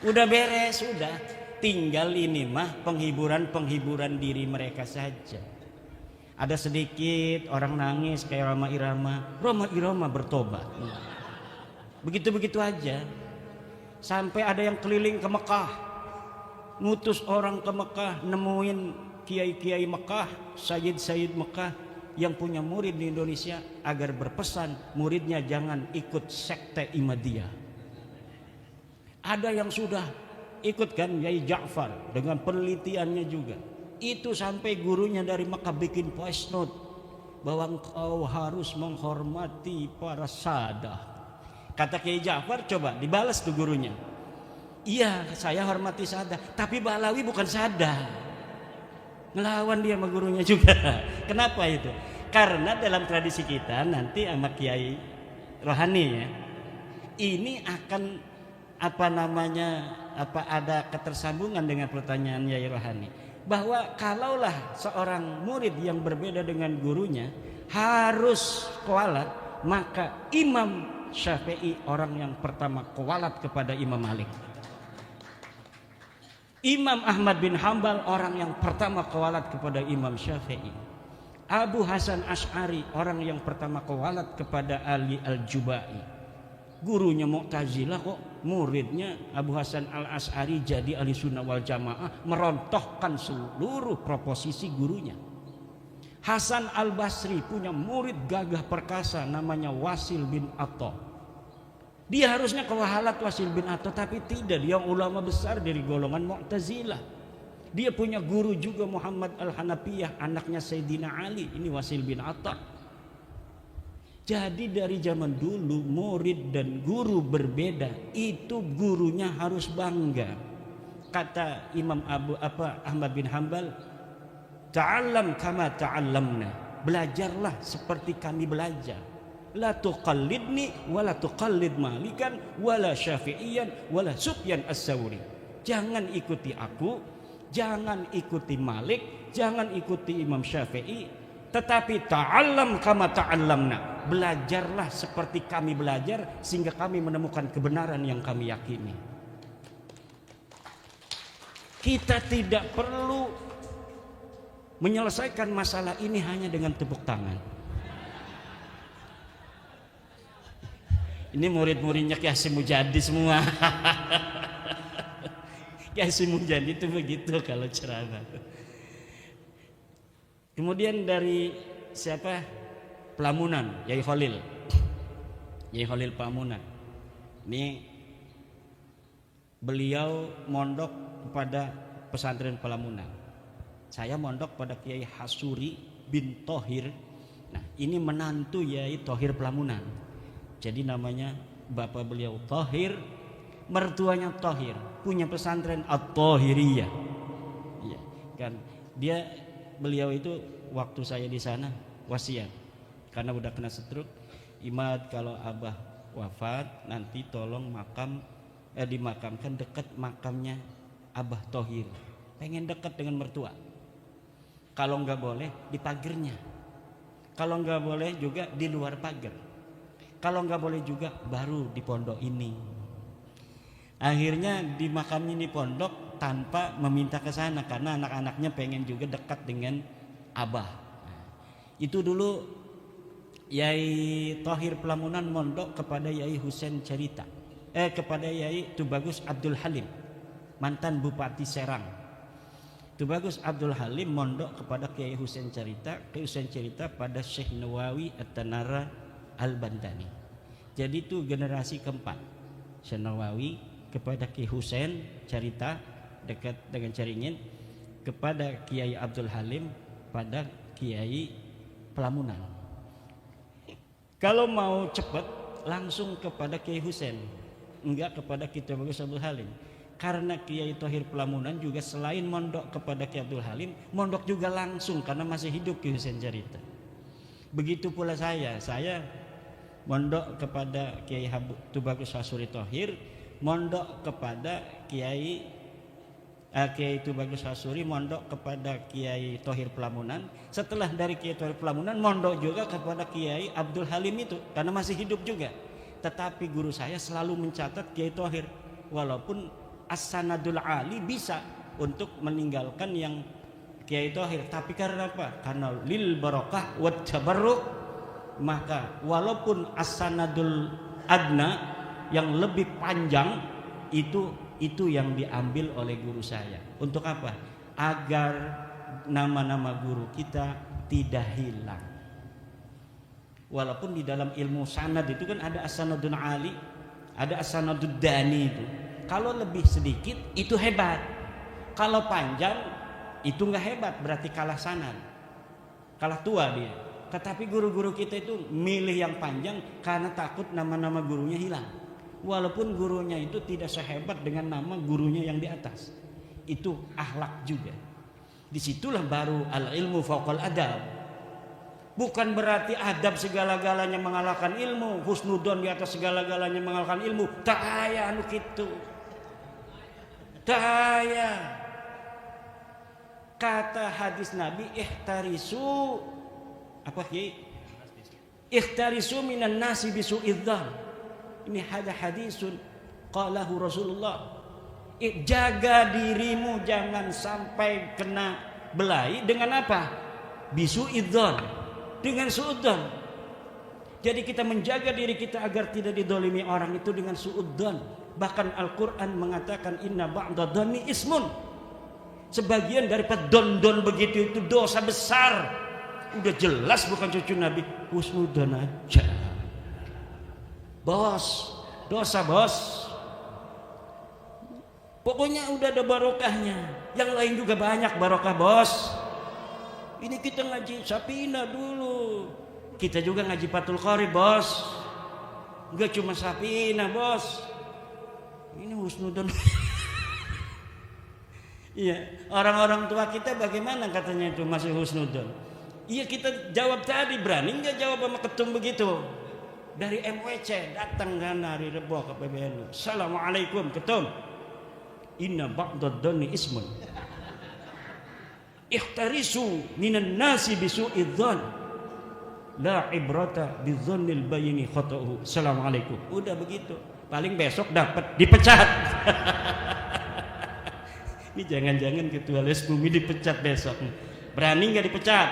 Udah beres, udah. Tinggal ini mah penghiburan diri mereka saja. Ada sedikit orang nangis kayak Roma Irama bertobat. Begitu-begitu aja. Sampai ada yang keliling ke Mekah, ngutus orang ke Mekah, nemuin kiai-kiai Mekah, sayyid-sayyid Mekah yang punya murid di Indonesia agar berpesan muridnya jangan ikut sekte Ahmadiyah. Ada yang sudah ikut kan Yai Ja'far dengan penelitiannya juga. Itu sampai gurunya dari Mekah bikin voice note bahwa engkau harus menghormati para sadah. Kata Kiai Ja'far, coba dibalas tuh gurunya. Iya, saya hormati sadah, tapi Ba'alawi bukan sadah. Ngelawan dia sama gurunya juga. Kenapa itu? Karena dalam tradisi kita nanti sama Kiai Rohani ya, ini akan ada ketersambungan dengan pertanyaan Yai Rohani, bahwa kalaulah seorang murid yang berbeda dengan gurunya harus kualat, maka Imam Syafi'i orang yang pertama kualat kepada Imam Malik. Imam Ahmad bin Hambal orang yang pertama kualat kepada Imam Syafi'i. Abu Hasan Asy'ari orang yang pertama kualat kepada Ali Al-Jubai. Gurunya Mu'tazilah kok muridnya Abu Hasan Al-Asy'ari jadi ahli sunnah wal jamaah, merontohkan seluruh proposisi gurunya. Hasan Al-Basri punya murid gagah perkasa namanya Wasil bin Atta. Dia harusnya kewahalat Wasil bin Atta, tapi tidak, dia ulama besar dari golongan Mu'tazilah. Dia punya guru juga Muhammad Al-Hanafiyah, anaknya Sayyidina Ali, ini Wasil bin Atta. Jadi dari zaman dulu murid dan guru berbeda, itu gurunya harus bangga. Kata Imam Ahmad bin Hambal, ta'allam kama ta'allamna, belajarlah seperti kami belajar. La tuqallidni wa la tuqallid Malikan wa la Syafi'iyan wa la Sufyan As-Tsauri. Jangan ikuti aku, jangan ikuti Malik, jangan ikuti Imam Syafi'i, tetapi ta'allam kama ta'allamna, belajarlah seperti kami belajar sehingga kami menemukan kebenaran yang kami yakini. Kita tidak perlu menyelesaikan masalah ini hanya dengan tepuk tangan. Ini murid-muridnya Ki Hasyim Mujadi semua. Ki Hasyim Mujadi itu begitu kalau ceramah. Kemudian dari siapa? Pelamunan, Yai Khalil. Yai Khalil Pamunan. Ini beliau mondok kepada pesantren Pelamunan. Saya mondok pada Kiai Hasuri bin Thohir. Nah, ini menantu Yai Thohir Pelamunan. Jadi namanya bapak beliau Thohir, mertuanya Thohir, punya pesantren At-Thohiriyah. Iya, kan beliau itu waktu saya di sana wasiat karena udah kena stroke, Imad kalau abah wafat nanti tolong dimakamkan dekat makamnya Abah Thohir. Pengen dekat dengan mertua. Kalau nggak boleh di pagernya, kalau nggak boleh juga di luar pagar. Kalau nggak boleh juga baru di pondok ini. Akhirnya dimakamnya di pondok tanpa meminta ke sana karena anak-anaknya pengen juga dekat dengan abah. Itu dulu Yai Thohir Pelamunan mondok kepada Yai Husain Cerita, kepada Yai Tubagus Abdul Halim, mantan Bupati Serang. Tubagus Abdul Halim mondok kepada Kiai Husain Cerita pada Syekh Nawawi At-Tanara Al-Bantani. Jadi itu generasi keempat. Syekh Nawawi kepada Kiai Husain Cerita dekat dengan Caringin, kepada Kiai Abdul Halim pada Kiai Pelamunan. Kalau mau cepat langsung kepada Kiai Husain, enggak kepada Kiai Tubagus Abdul Halim. Karena Kiai Thohir Pelamunan juga selain mondok kepada Kiai Abdul Halim, mondok juga langsung karena masih hidup Kiai Husain Cerita. Begitu pula saya mondok kepada Kiai Tubagus Hasuri Thohir, mondok kepada Kiai Tubagus Hasuri, mondok kepada Kiai Thohir Pelamunan. Setelah dari Kiai Thohir Pelamunan, mondok juga kepada Kiai Abdul Halim itu karena masih hidup juga. Tetapi guru saya selalu mencatat Kiai Thohir, walaupun as-sanadul ali bisa untuk meninggalkan yang Kiai Thohir, tapi karena apa? Karena lil barakah wat tabarruk, maka walaupun as-sanadul adna yang lebih panjang itu yang diambil oleh guru saya. Untuk apa? Agar nama-nama guru kita tidak hilang. Walaupun di dalam ilmu sanad itu kan ada as-sanadun ali, ada as-sanadud dani itu. Kalau lebih sedikit itu hebat. Kalau panjang itu nggak hebat, berarti kalah sanad, kalah tua dia. Tetapi guru-guru kita itu milih yang panjang karena takut nama-nama gurunya hilang. Walaupun gurunya itu tidak sehebat dengan nama gurunya yang di atas. Itu akhlak juga. Disitulah baru al-ilmu fauqal adab. Bukan berarti adab segala-galanya mengalahkan ilmu, husnudon di atas segala-galanya mengalahkan ilmu. Tak aya anu kitu. Tak aya. Kata hadis Nabi, ihtarisu apa Kiai? Ihtarisu minan nasi bisu'idzan. Ini ada hadisun qalahu Rasulullah. Jaga dirimu jangan sampai kena belai dengan apa? Bisu'idzan. Dengan suudzon. Jadi kita menjaga diri kita agar tidak didolimi orang itu dengan suudzon. Bahkan Al-Quran mengatakan inna ba'da dhanni ismun. Sebagian daripada don begitu itu dosa besar. Udah jelas bukan cucu Nabi, husnudzon aja. Bos, dosa bos. Pokoknya udah ada barokahnya. Yang lain juga banyak barokah bos. Ini kita ngaji Sapina dulu. Kita juga ngaji Fathul Qorib bos. Enggak cuma Sapina bos. Ini husnudzon. Iya, orang-orang tua kita bagaimana katanya itu masih husnudzon. Iya kita jawab tadi, berani nggak jawab sama ketum begitu? Dari MWC datang kan hari Rebo ke PBNU. Assalamualaikum ketum. Inna ba'dad dhanni ismun. Ikhtarisu minan nasi bisu'idzan. La ibrata bidzannil bayini khata'uhu. Assalamualaikum. Udah begitu. Paling besok dapat dipecat. Ini jangan-jangan ketua Les Bumi dipecat besok. Berani nggak dipecat?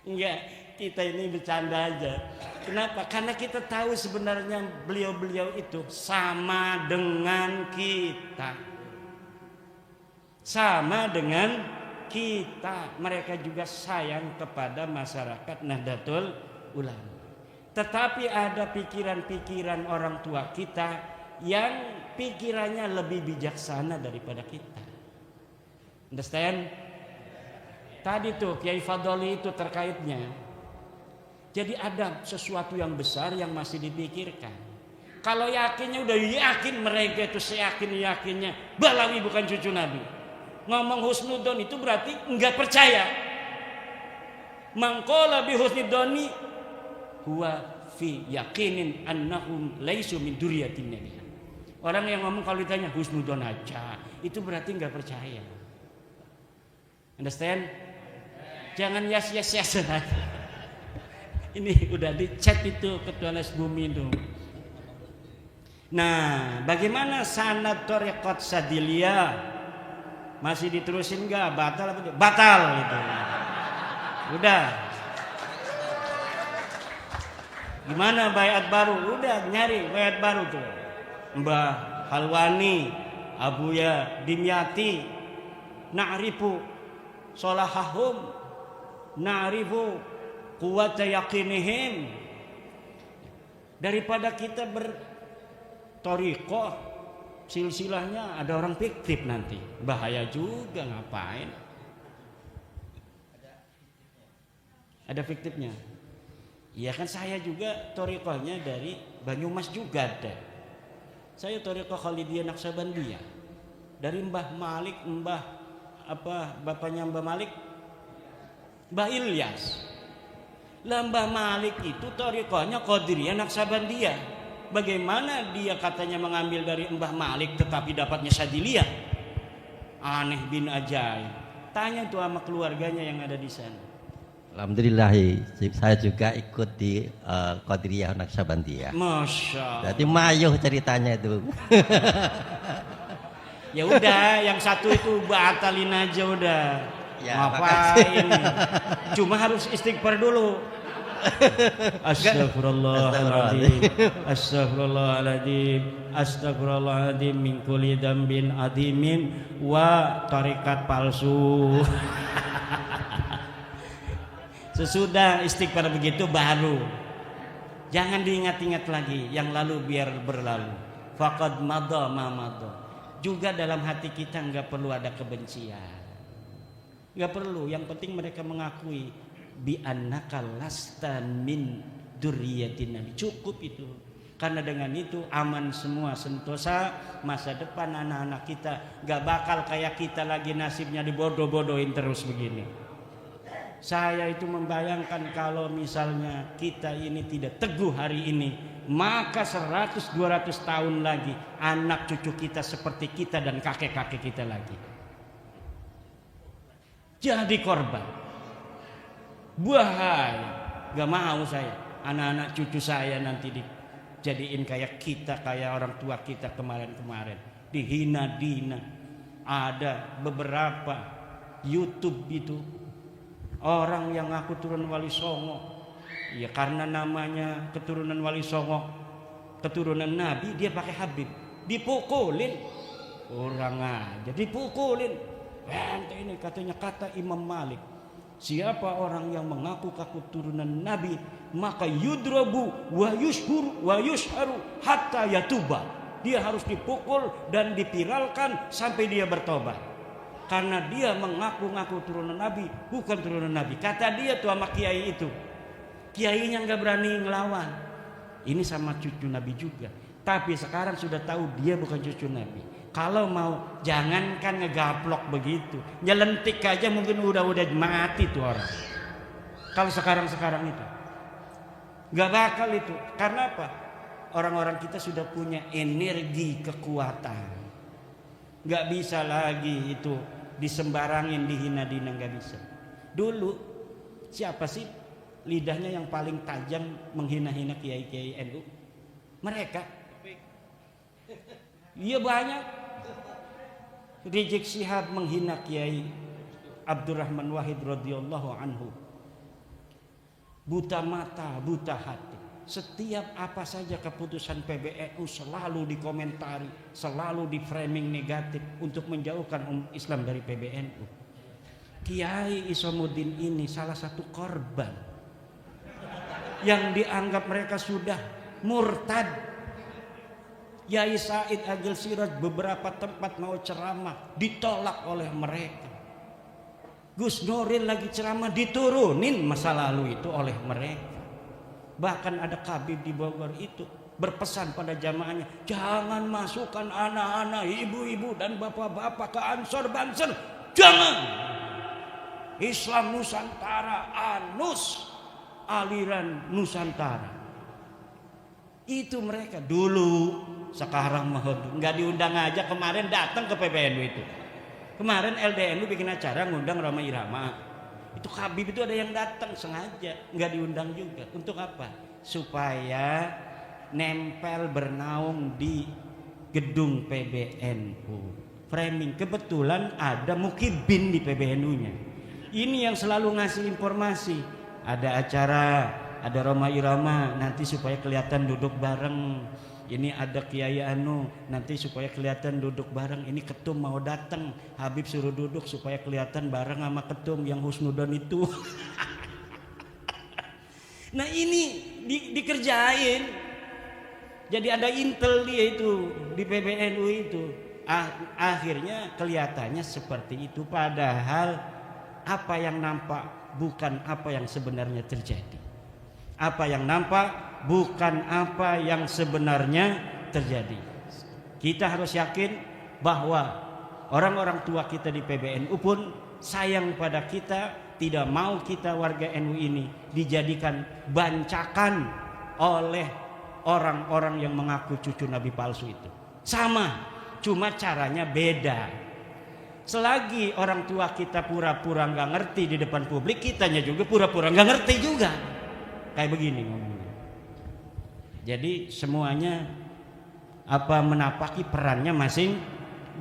Enggak, kita ini bercanda aja. Kenapa? Karena kita tahu sebenarnya beliau-beliau itu sama dengan kita. Sama dengan kita. Mereka juga sayang kepada masyarakat Nahdlatul Ulama. Tetapi ada pikiran-pikiran orang tua kita yang pikirannya lebih bijaksana daripada kita. Understand? Tadi tuh Kiai Fadoli itu terkaitnya. Jadi ada sesuatu yang besar yang masih dipikirkan. Kalau yakinnya udah yakin mereka itu seyakin-yakinnya Balawi bukan cucu Nabi. Ngomong husnudzon itu berarti enggak percaya. Mangqala bi husnudzoni huwa fi yaqinin annahum laisu min dzurriyyatin nabi. Orang yang ngomong kalau ditanya husnudzon aja, itu berarti nggak percaya. Understand? Jangan yes. Ini udah dicet itu ketua Les Bumi itu. Nah, bagaimana sanad thariqat Sadiliyah? Masih diterusin nggak? Batal apa? Batal gitu. Udah. Gimana bayat baru? Udah nyari bayat baru tuh. Mbah Halwani, Abuya Dimyati, na'rifu solahahum, na'rifu quwwata yaqinihim. Daripada kita berthariqah silsilahnya ada orang fiktif nanti, bahaya juga ngapain? Ada fiktifnya. Iya kan saya juga thariqahnya dari Banyumas juga ada. Saya thariqah Khalidiyah Naksabandiyah. Dari Mbah Malik, bapaknya Mbah Malik? Mbah Ilyas. Lah Mbah Malik itu thariqahnya Qadiriyah Naksabandiyah. Bagaimana dia katanya mengambil dari Mbah Malik tetapi dapatnya Sadiliyah? Aneh bin ajaib. Tanya tuh sama keluarganya yang ada di sana.
Alhamdulillah, saya juga ikut di Qadiriyah Naksabandiyah.
Masya Allah.
Berarti mayuh ceritanya itu.
Ya udah, yang satu itu batalin aja udah.
Ya,
ngapain? Cuma harus istighfar dulu. Astagfirullahaladzim. Astagfirullahaladzim. Astagfirullahaladzim min kulli dzambin adimin wa tarikat palsu. Sesudah istighfar begitu baru Jangan diingat-ingat lagi yang lalu biar berlalu. Faqad madha ma madha. Juga dalam hati kita nggak perlu ada kebencian. Nggak perlu, yang penting mereka mengakui bi annaka lasta min dzurriyyatin nabi. Cukup itu. Karena dengan itu aman semua, sentosa masa depan anak-anak kita. Nggak bakal kayak kita lagi nasibnya dibodoh-bodohin terus begini. Saya itu membayangkan kalau misalnya kita ini tidak teguh hari ini, maka 100-200 tahun lagi anak cucu kita seperti kita dan kakek-kakek kita lagi. Jadi korban. Bahaya. Gak mau saya anak-anak cucu saya nanti dijadiin kayak kita, kayak orang tua kita kemarin-kemarin. Dihina-dina. Ada beberapa YouTube itu orang yang ngaku turun Wali Songo, ya karena namanya keturunan Wali Songo, keturunan Nabi, dia pakai Habib, dipukulin, orang aja dipukulin. Ente ini katanya kata Imam Malik, siapa orang yang mengaku turunan Nabi, maka yudrabu wa yushhur wa yusharu hatta yatuba. Dia harus dipukul dan dipiralkan sampai dia bertobat. Karena dia mengaku-ngaku turunan Nabi, bukan turunan Nabi. Kata dia tuh sama kiai itu. Kiainya nggak berani ngelawan. Ini sama cucu Nabi juga. Tapi sekarang sudah tahu dia bukan cucu Nabi. Kalau mau jangankan ngegaplok begitu, nyelentik aja mungkin udah mati tuh orang. Kalau sekarang itu, nggak bakal itu. Karena apa? Orang-orang kita sudah punya energi kekuatan. Nggak bisa lagi itu disembarangin, dihina-dina, nggak bisa. Dulu siapa sih lidahnya yang paling tajam menghina-hina kiai-kiai NU? Mereka. Iya banyak. Rizik Syihab menghina Kiai Abdurrahman Wahid radhiyallahu anhu. Buta mata, buta hati. Setiap apa saja keputusan PBNU selalu dikomentari, selalu di framing negatif untuk menjauhkan Islam dari PBNU. Kiai Isomuddin ini salah satu korban yang dianggap mereka sudah murtad. Yai Said Agil Siraj beberapa tempat mau ceramah ditolak oleh mereka. Gus Nuril lagi ceramah diturunin masa lalu itu oleh mereka. Bahkan ada Kabib di Bogor itu berpesan pada jamaahnya, jangan masukkan anak-anak, ibu-ibu dan bapak-bapak ke Ansor Banser. Jangan. Islam Nusantara, ANUS, aliran Nusantara. Itu mereka dulu. Sekarang nggak diundang aja. Kemarin datang ke PBNU itu. Kemarin LDNU bikin acara ngundang Roma Irama. Itu Habib itu ada yang datang sengaja, nggak diundang juga. Untuk apa? Supaya nempel bernaung di gedung PBNU. Framing, kebetulan ada Mukibin di PBNU-nya. Ini yang selalu ngasih informasi. Ada acara, ada Roma Irama, nanti supaya kelihatan duduk bareng. Ini ada Kiai Anu, nanti supaya kelihatan duduk bareng. Ini ketum mau datang, Habib suruh duduk supaya kelihatan bareng sama ketum yang husnudon itu. Nah ini dikerjain. Jadi ada intel dia itu di PBNU itu. Akhirnya kelihatannya seperti itu. Padahal apa yang nampak bukan apa yang sebenarnya terjadi. Apa yang nampak bukan apa yang sebenarnya terjadi. Kita harus yakin bahwa orang-orang tua kita di PBNU pun sayang pada kita, tidak mau kita warga NU ini dijadikan bancakan oleh orang-orang yang mengaku cucu Nabi palsu itu. Sama, cuma caranya beda. Selagi orang tua kita pura-pura nggak ngerti di depan publik, kitanya juga pura-pura nggak ngerti juga. Kayak begini ngomongnya. Jadi semuanya apa menapaki perannya masing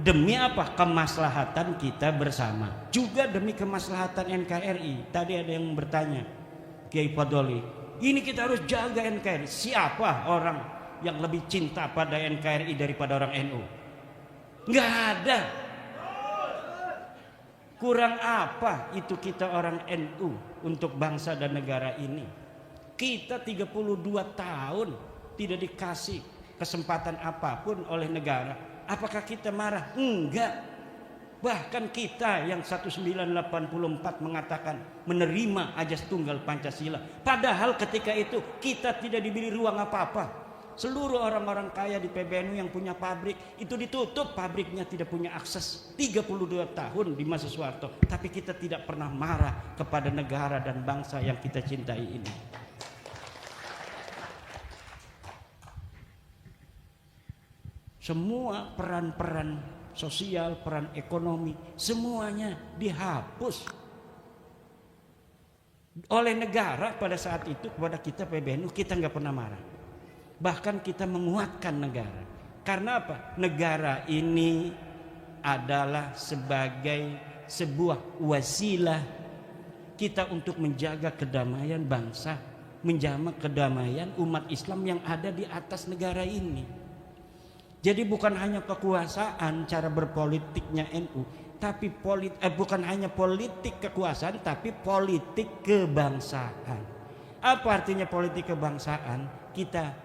demi apa? Kemaslahatan kita bersama. Juga demi kemaslahatan NKRI. Tadi ada yang bertanya, Kiai Fadoli, ini kita harus jaga NKRI. Siapa orang yang lebih cinta pada NKRI daripada orang NU? Nggak ada. Kurang apa itu kita orang NU untuk bangsa dan negara ini? Kita 32 tahun tidak dikasih kesempatan apapun oleh negara. Apakah kita marah? Enggak. Bahkan kita yang 1984 mengatakan menerima ajas tunggal Pancasila. Padahal ketika itu kita tidak diberi ruang apa-apa. Seluruh orang-orang kaya di PBNU yang punya pabrik itu ditutup pabriknya, tidak punya akses 32 tahun di masa Soeharto. Tapi kita tidak pernah marah kepada negara dan bangsa yang kita cintai ini. Semua peran-peran sosial, peran ekonomi, semuanya dihapus oleh negara pada saat itu kepada kita PBNU. Kita nggak pernah marah. Bahkan kita menguatkan negara. Karena apa? Negara ini adalah sebagai sebuah wasilah kita untuk menjaga kedamaian bangsa, menjaga kedamaian umat Islam yang ada di atas negara ini. Jadi bukan hanya kekuasaan cara berpolitiknya NU, tapi bukan hanya politik kekuasaan, tapi politik kebangsaan. Apa artinya politik kebangsaan? Kita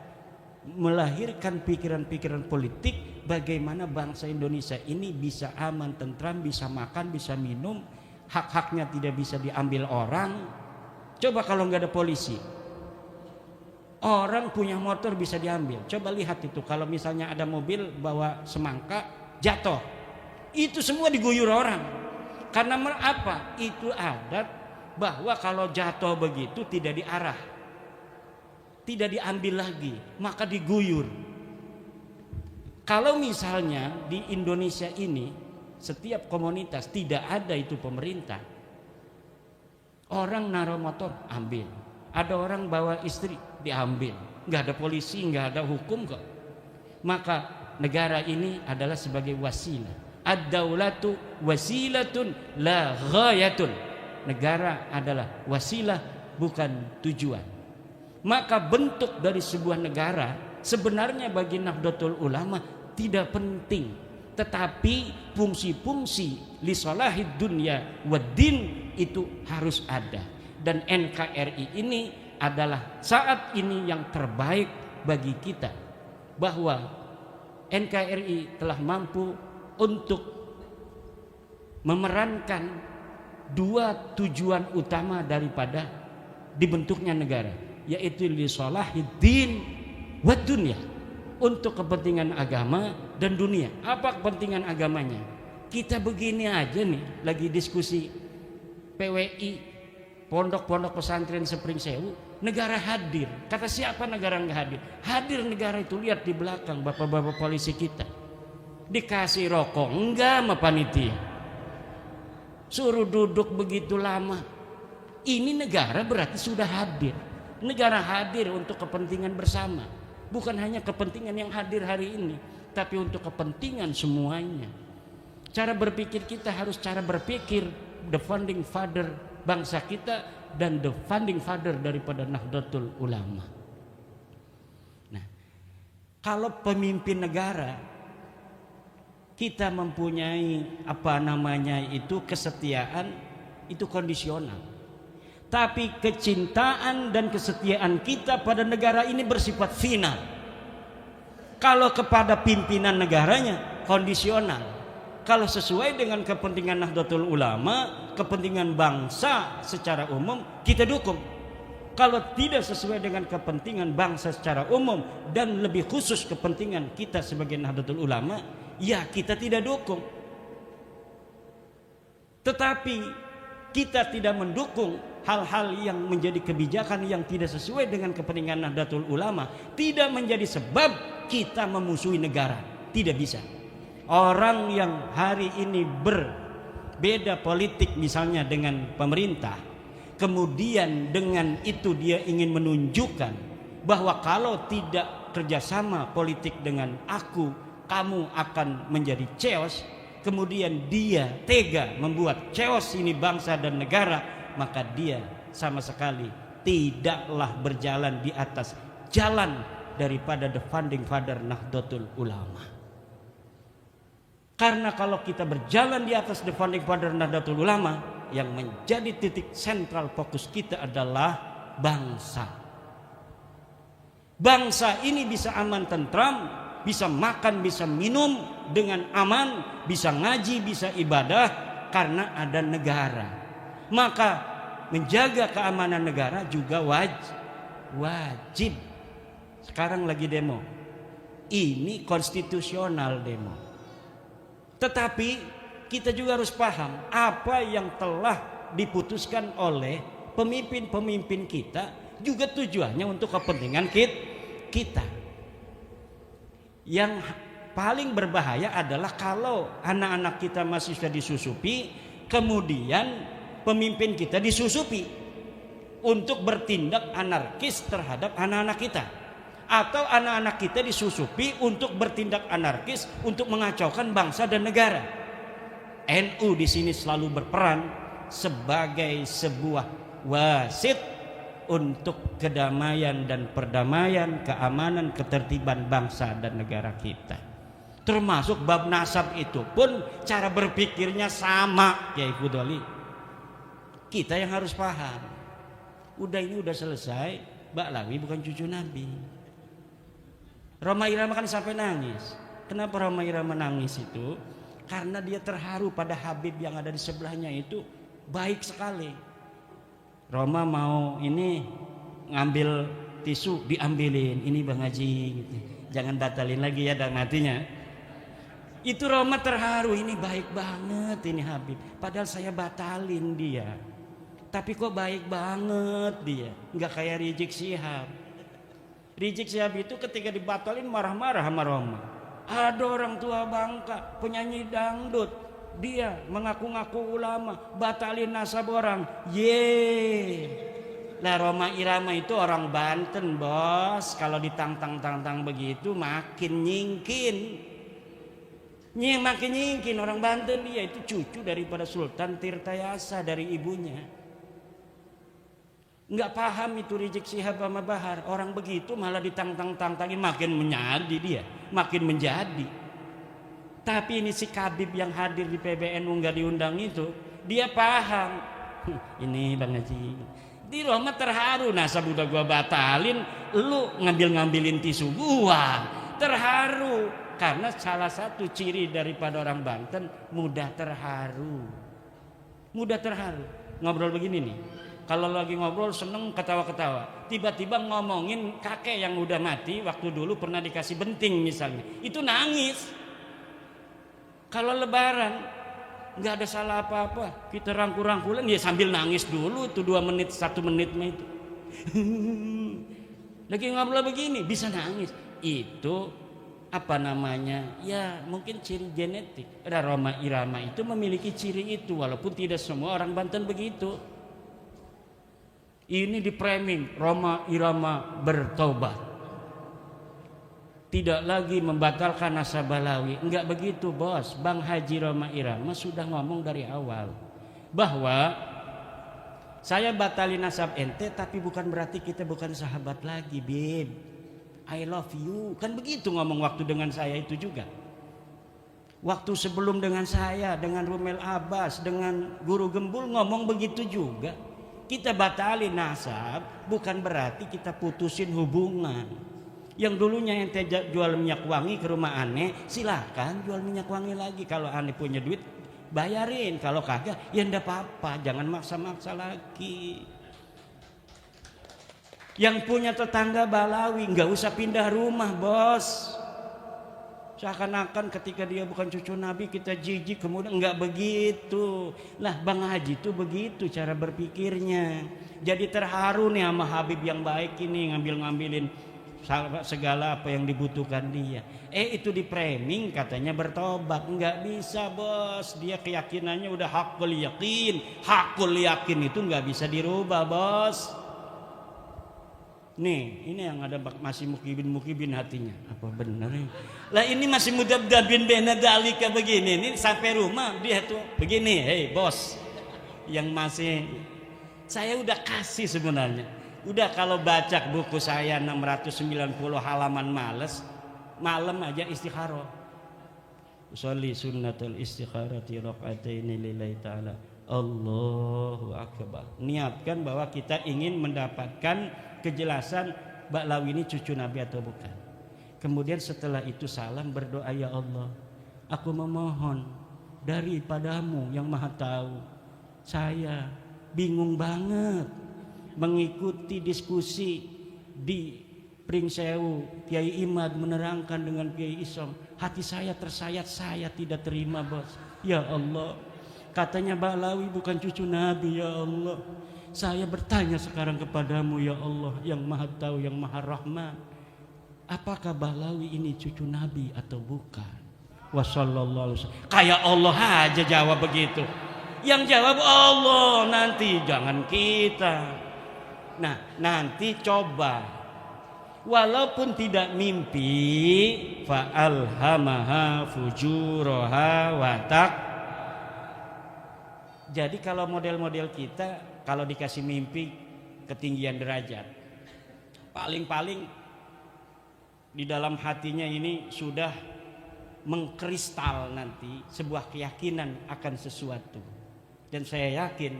melahirkan pikiran-pikiran politik bagaimana bangsa Indonesia ini bisa aman, tentram, bisa makan, bisa minum, hak-haknya tidak bisa diambil orang. Coba kalau nggak ada polisi, orang punya motor bisa diambil. Coba lihat itu, kalau misalnya ada mobil bawa semangka jatuh, itu semua diguyur orang. Karena apa? Itu adat bahwa kalau jatuh begitu tidak diarah, tidak diambil lagi, maka diguyur. Kalau misalnya di Indonesia ini setiap komunitas tidak ada itu pemerintah, orang naruh motor ambil, ada orang bawa istri diambil, nggak ada polisi, nggak ada hukum kok. Maka negara ini adalah sebagai wasilah. Ad-daulatu wasilatun la ghayatun. Negara adalah wasilah, bukan tujuan. Maka bentuk dari sebuah negara sebenarnya bagi Nahdlatul Ulama tidak penting, tetapi fungsi-fungsi li salahid dunya wad din itu harus ada. Dan NKRI ini adalah saat ini yang terbaik bagi kita, bahwa NKRI telah mampu untuk memerankan dua tujuan utama daripada dibentuknya negara, yaitu li salahiddin wad dunya, untuk kepentingan agama dan dunia. Apa kepentingan agamanya? Kita begini aja nih lagi diskusi PWI, pondok-pondok pesantren Sepring Sewu, negara hadir. Kata siapa negara nggak hadir? Hadir negara itu, lihat di belakang bapak-bapak polisi kita. Dikasih rokok enggak sama panitia, suruh duduk begitu lama. Ini negara berarti sudah hadir. Negara hadir untuk kepentingan bersama, bukan hanya kepentingan yang hadir hari ini, tapi untuk kepentingan semuanya. Cara berpikir kita harus cara berpikir the founding father bangsa kita dan the founding father daripada Nahdlatul Ulama. Nah, kalau pemimpin negara kita mempunyai kesetiaan, itu kondisional. Tapi kecintaan dan kesetiaan kita pada negara ini bersifat final. Kalau kepada pimpinan negaranya kondisional. Kalau sesuai dengan kepentingan Nahdlatul Ulama, kepentingan bangsa secara umum, kita dukung. Kalau tidak sesuai dengan kepentingan bangsa secara umum dan lebih khusus kepentingan kita sebagai Nahdlatul Ulama, ya kita tidak dukung. Tetapi kita tidak mendukung hal-hal yang menjadi kebijakan yang tidak sesuai dengan kepentingan Nahdlatul Ulama, tidak menjadi sebab kita memusuhi negara. Tidak bisa. Orang yang hari ini berbeda politik misalnya dengan pemerintah, kemudian dengan itu dia ingin menunjukkan bahwa kalau tidak kerjasama politik dengan aku, kamu akan menjadi chaos. Kemudian dia tega membuat chaos ini bangsa dan negara, maka dia sama sekali tidaklah berjalan di atas jalan daripada the founding father Nahdlatul Ulama. Karena kalau kita berjalan di atas the founding father Nahdlatul Ulama, yang menjadi titik sentral fokus kita adalah bangsa. Bangsa ini bisa aman tentram, bisa makan, bisa minum dengan aman, bisa ngaji, bisa ibadah karena ada negara. Maka menjaga keamanan negara juga wajib. Sekarang lagi demo. Ini konstitusional demo. Tetapi kita juga harus paham apa yang telah diputuskan oleh pemimpin-pemimpin kita juga tujuannya untuk kepentingan kita. Yang paling berbahaya adalah kalau anak-anak kita masih sudah disusupi, kemudian pemimpin kita disusupi untuk bertindak anarkis terhadap anak-anak kita, atau anak-anak kita disusupi untuk bertindak anarkis untuk mengacaukan bangsa dan negara. NU di sini selalu berperan sebagai sebuah wasit untuk kedamaian dan perdamaian, keamanan, ketertiban bangsa dan negara kita. Termasuk bab nasab itu pun cara berpikirnya sama, Kiai Fudoli. Kita yang harus paham. Ini udah selesai, Mbak Lawi bukan cucu Nabi. Roma Irama kan sampai nangis. Kenapa Roma Irama nangis itu? Karena dia terharu pada Habib yang ada di sebelahnya itu baik sekali. Roma mau ini ngambil tisu, diambilin, ini Bang Haji gitu. Jangan batalin lagi ya, dan matinya. Itu Roma terharu, ini baik banget ini Habib. Padahal saya batalin dia. Tapi kok baik banget dia, nggak kayak Rizik Syihab. Rizik Syihab itu ketika dibatalin marah-marah sama Roma. Ada orang tua Bangka, penyanyi dangdut, dia mengaku-ngaku ulama, batalin nasab orang. Nah Roma Irama itu orang Banten bos. Kalau ditantang-tantang begitu makin nyingkin. Makin nyingkin orang Banten. Dia itu cucu daripada Sultan Tirtayasa dari ibunya. Nggak paham itu Rizik Syihab sama Bahar. Orang begitu malah ditantang-tantangin, makin menjadi dia, makin menjadi. Tapi ini si Kabib yang hadir di PBNU nggak diundang itu, dia paham. Ini Bang Haji, di Roma terharu, nasab udah gua batalin, lu ngambilin tisu gua. Terharu karena salah satu ciri daripada orang Banten mudah terharu. Ngobrol begini nih, kalau lagi ngobrol seneng ketawa-ketawa, tiba-tiba ngomongin kakek yang udah mati waktu dulu pernah dikasih benting misalnya, itu nangis. Kalau lebaran nggak ada salah apa-apa, kita rangkul-rangkulan ya sambil nangis dulu tuh 2 menit 1 menit mah itu. Lagi ngobrol begini bisa nangis. Itu apa namanya? Ya mungkin ciri genetik. Roma Irama itu memiliki ciri itu walaupun tidak semua orang Banten begitu. Ini di framing Roma Irama bertobat. Tidak lagi membatalkan nasab Balawi. Enggak begitu bos. Bang Haji Roma Irama sudah ngomong dari awal bahwa saya batalin nasab ente, tapi bukan berarti kita bukan sahabat lagi, Bib. I love you. Kan begitu ngomong waktu dengan saya itu juga. Waktu sebelum dengan saya, dengan Rumel Abbas, dengan Guru Gembul ngomong begitu juga. Kita batalin nasab bukan berarti kita putusin hubungan. Yang dulunya ente jual minyak wangi ke rumah aneh, silakan jual minyak wangi lagi. Kalau aneh punya duit bayarin, kalau kagak ya ndak apa-apa, jangan maksa-maksa lagi. Yang punya tetangga Balawi nggak usah pindah rumah bos. Seakan-akan ketika dia bukan cucu Nabi kita jijik, kemudian nggak begitu. Lah Bang Haji itu begitu cara berpikirnya. Jadi terharu nih sama Habib yang baik ini, ngambilin segala apa yang dibutuhkan dia. Itu di framing katanya bertobat. Nggak bisa bos, dia keyakinannya udah hakul yakin itu nggak bisa dirubah bos. Nih ini yang ada masih mukibin hatinya, apa bener ya? Lah ini masih mudabdabin bena dalika begini, ini sampai rumah dia tuh begini. Hei bos yang masih saya udah kasih sebenarnya. Udah kalau baca buku saya 690 halaman males, malam aja istikharah. Usolli sunnatul istikharati raq'ataini lillahi ta'ala. Allahu akbar. Niatkan bahwa kita ingin mendapatkan kejelasan Ba'lawi ini cucu Nabi atau bukan. Kemudian setelah itu salam berdoa, ya Allah, aku memohon daripadamu yang maha tahu. Saya bingung banget mengikuti diskusi di Pringsewu, Kiai Imad menerangkan dengan Kiai Isom. Hati saya tersayat, saya tidak terima bos. Ya Allah, katanya Ba'lawi bukan cucu Nabi, ya Allah. Saya bertanya sekarang kepadamu, ya Allah, yang maha tahu, yang maha rahman. Apakah Ba'lawi ini cucu Nabi atau bukan? Wassallallahu alaihi wasallam. Kayak Allah aja jawab begitu. Yang jawab Allah nanti, jangan kita. Nah, nanti coba. Walaupun tidak mimpi, fa'alhamaha fujuraha watak. Jadi kalau model-model kita, kalau dikasih mimpi ketinggian derajat, paling-paling di dalam hatinya ini sudah mengkristal nanti sebuah keyakinan akan sesuatu. Dan saya yakin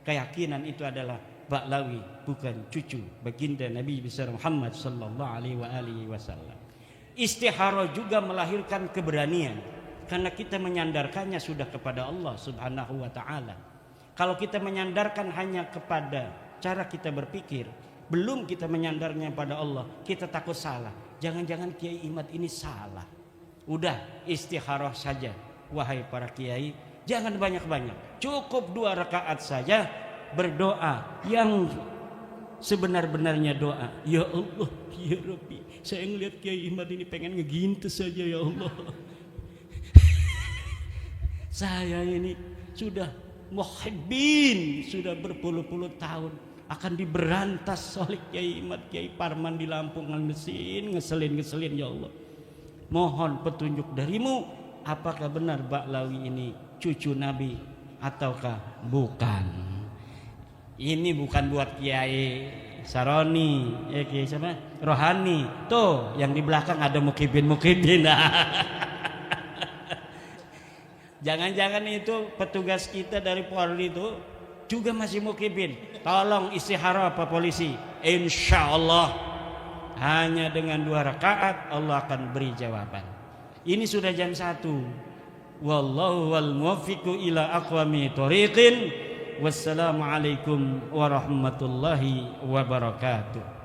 keyakinan itu adalah Ba'lawi bukan cucu baginda Nabi besar Muhammad sallallahu alaihi wasallam. Istikharah juga melahirkan keberanian karena kita menyandarkannya sudah kepada Allah Subhanahu wa taala. Kalau kita menyandarkan hanya kepada cara kita berpikir, belum kita menyandarnya pada Allah, kita takut salah. Jangan-jangan Kiai Imad ini salah. Udah istikharah saja wahai para kiai, jangan banyak-banyak. Cukup 2 rakaat saja berdoa yang sebenar-benarnya doa. Ya Allah, ya Rabbi, saya ngelihat Kiai Imad ini pengen ngegintes saja, ya Allah. Saya ini sudah muhibbin, sudah berpuluh-puluh tahun akan diberantas oleh Kiai Imad, Kiai Parman di Lampung, ngeselin, ya Allah. Mohon petunjuk darimu, apakah benar Ba'lawi ini cucu Nabi ataukah bukan? Ini bukan buat Kiai Saroni, Kiai siapa? Rohani. Tuh, yang di belakang ada mukibin. Jangan-jangan itu petugas kita dari Polri itu juga masih mukibin. Tolong istikharah Pak Polisi. Insya Allah hanya dengan 2 rakaat Allah akan beri jawaban. Ini sudah jam 1. Wallahu wal muwaffiqu ila aqwami thoriqin. Wassalamualaikum warahmatullahi wabarakatuh.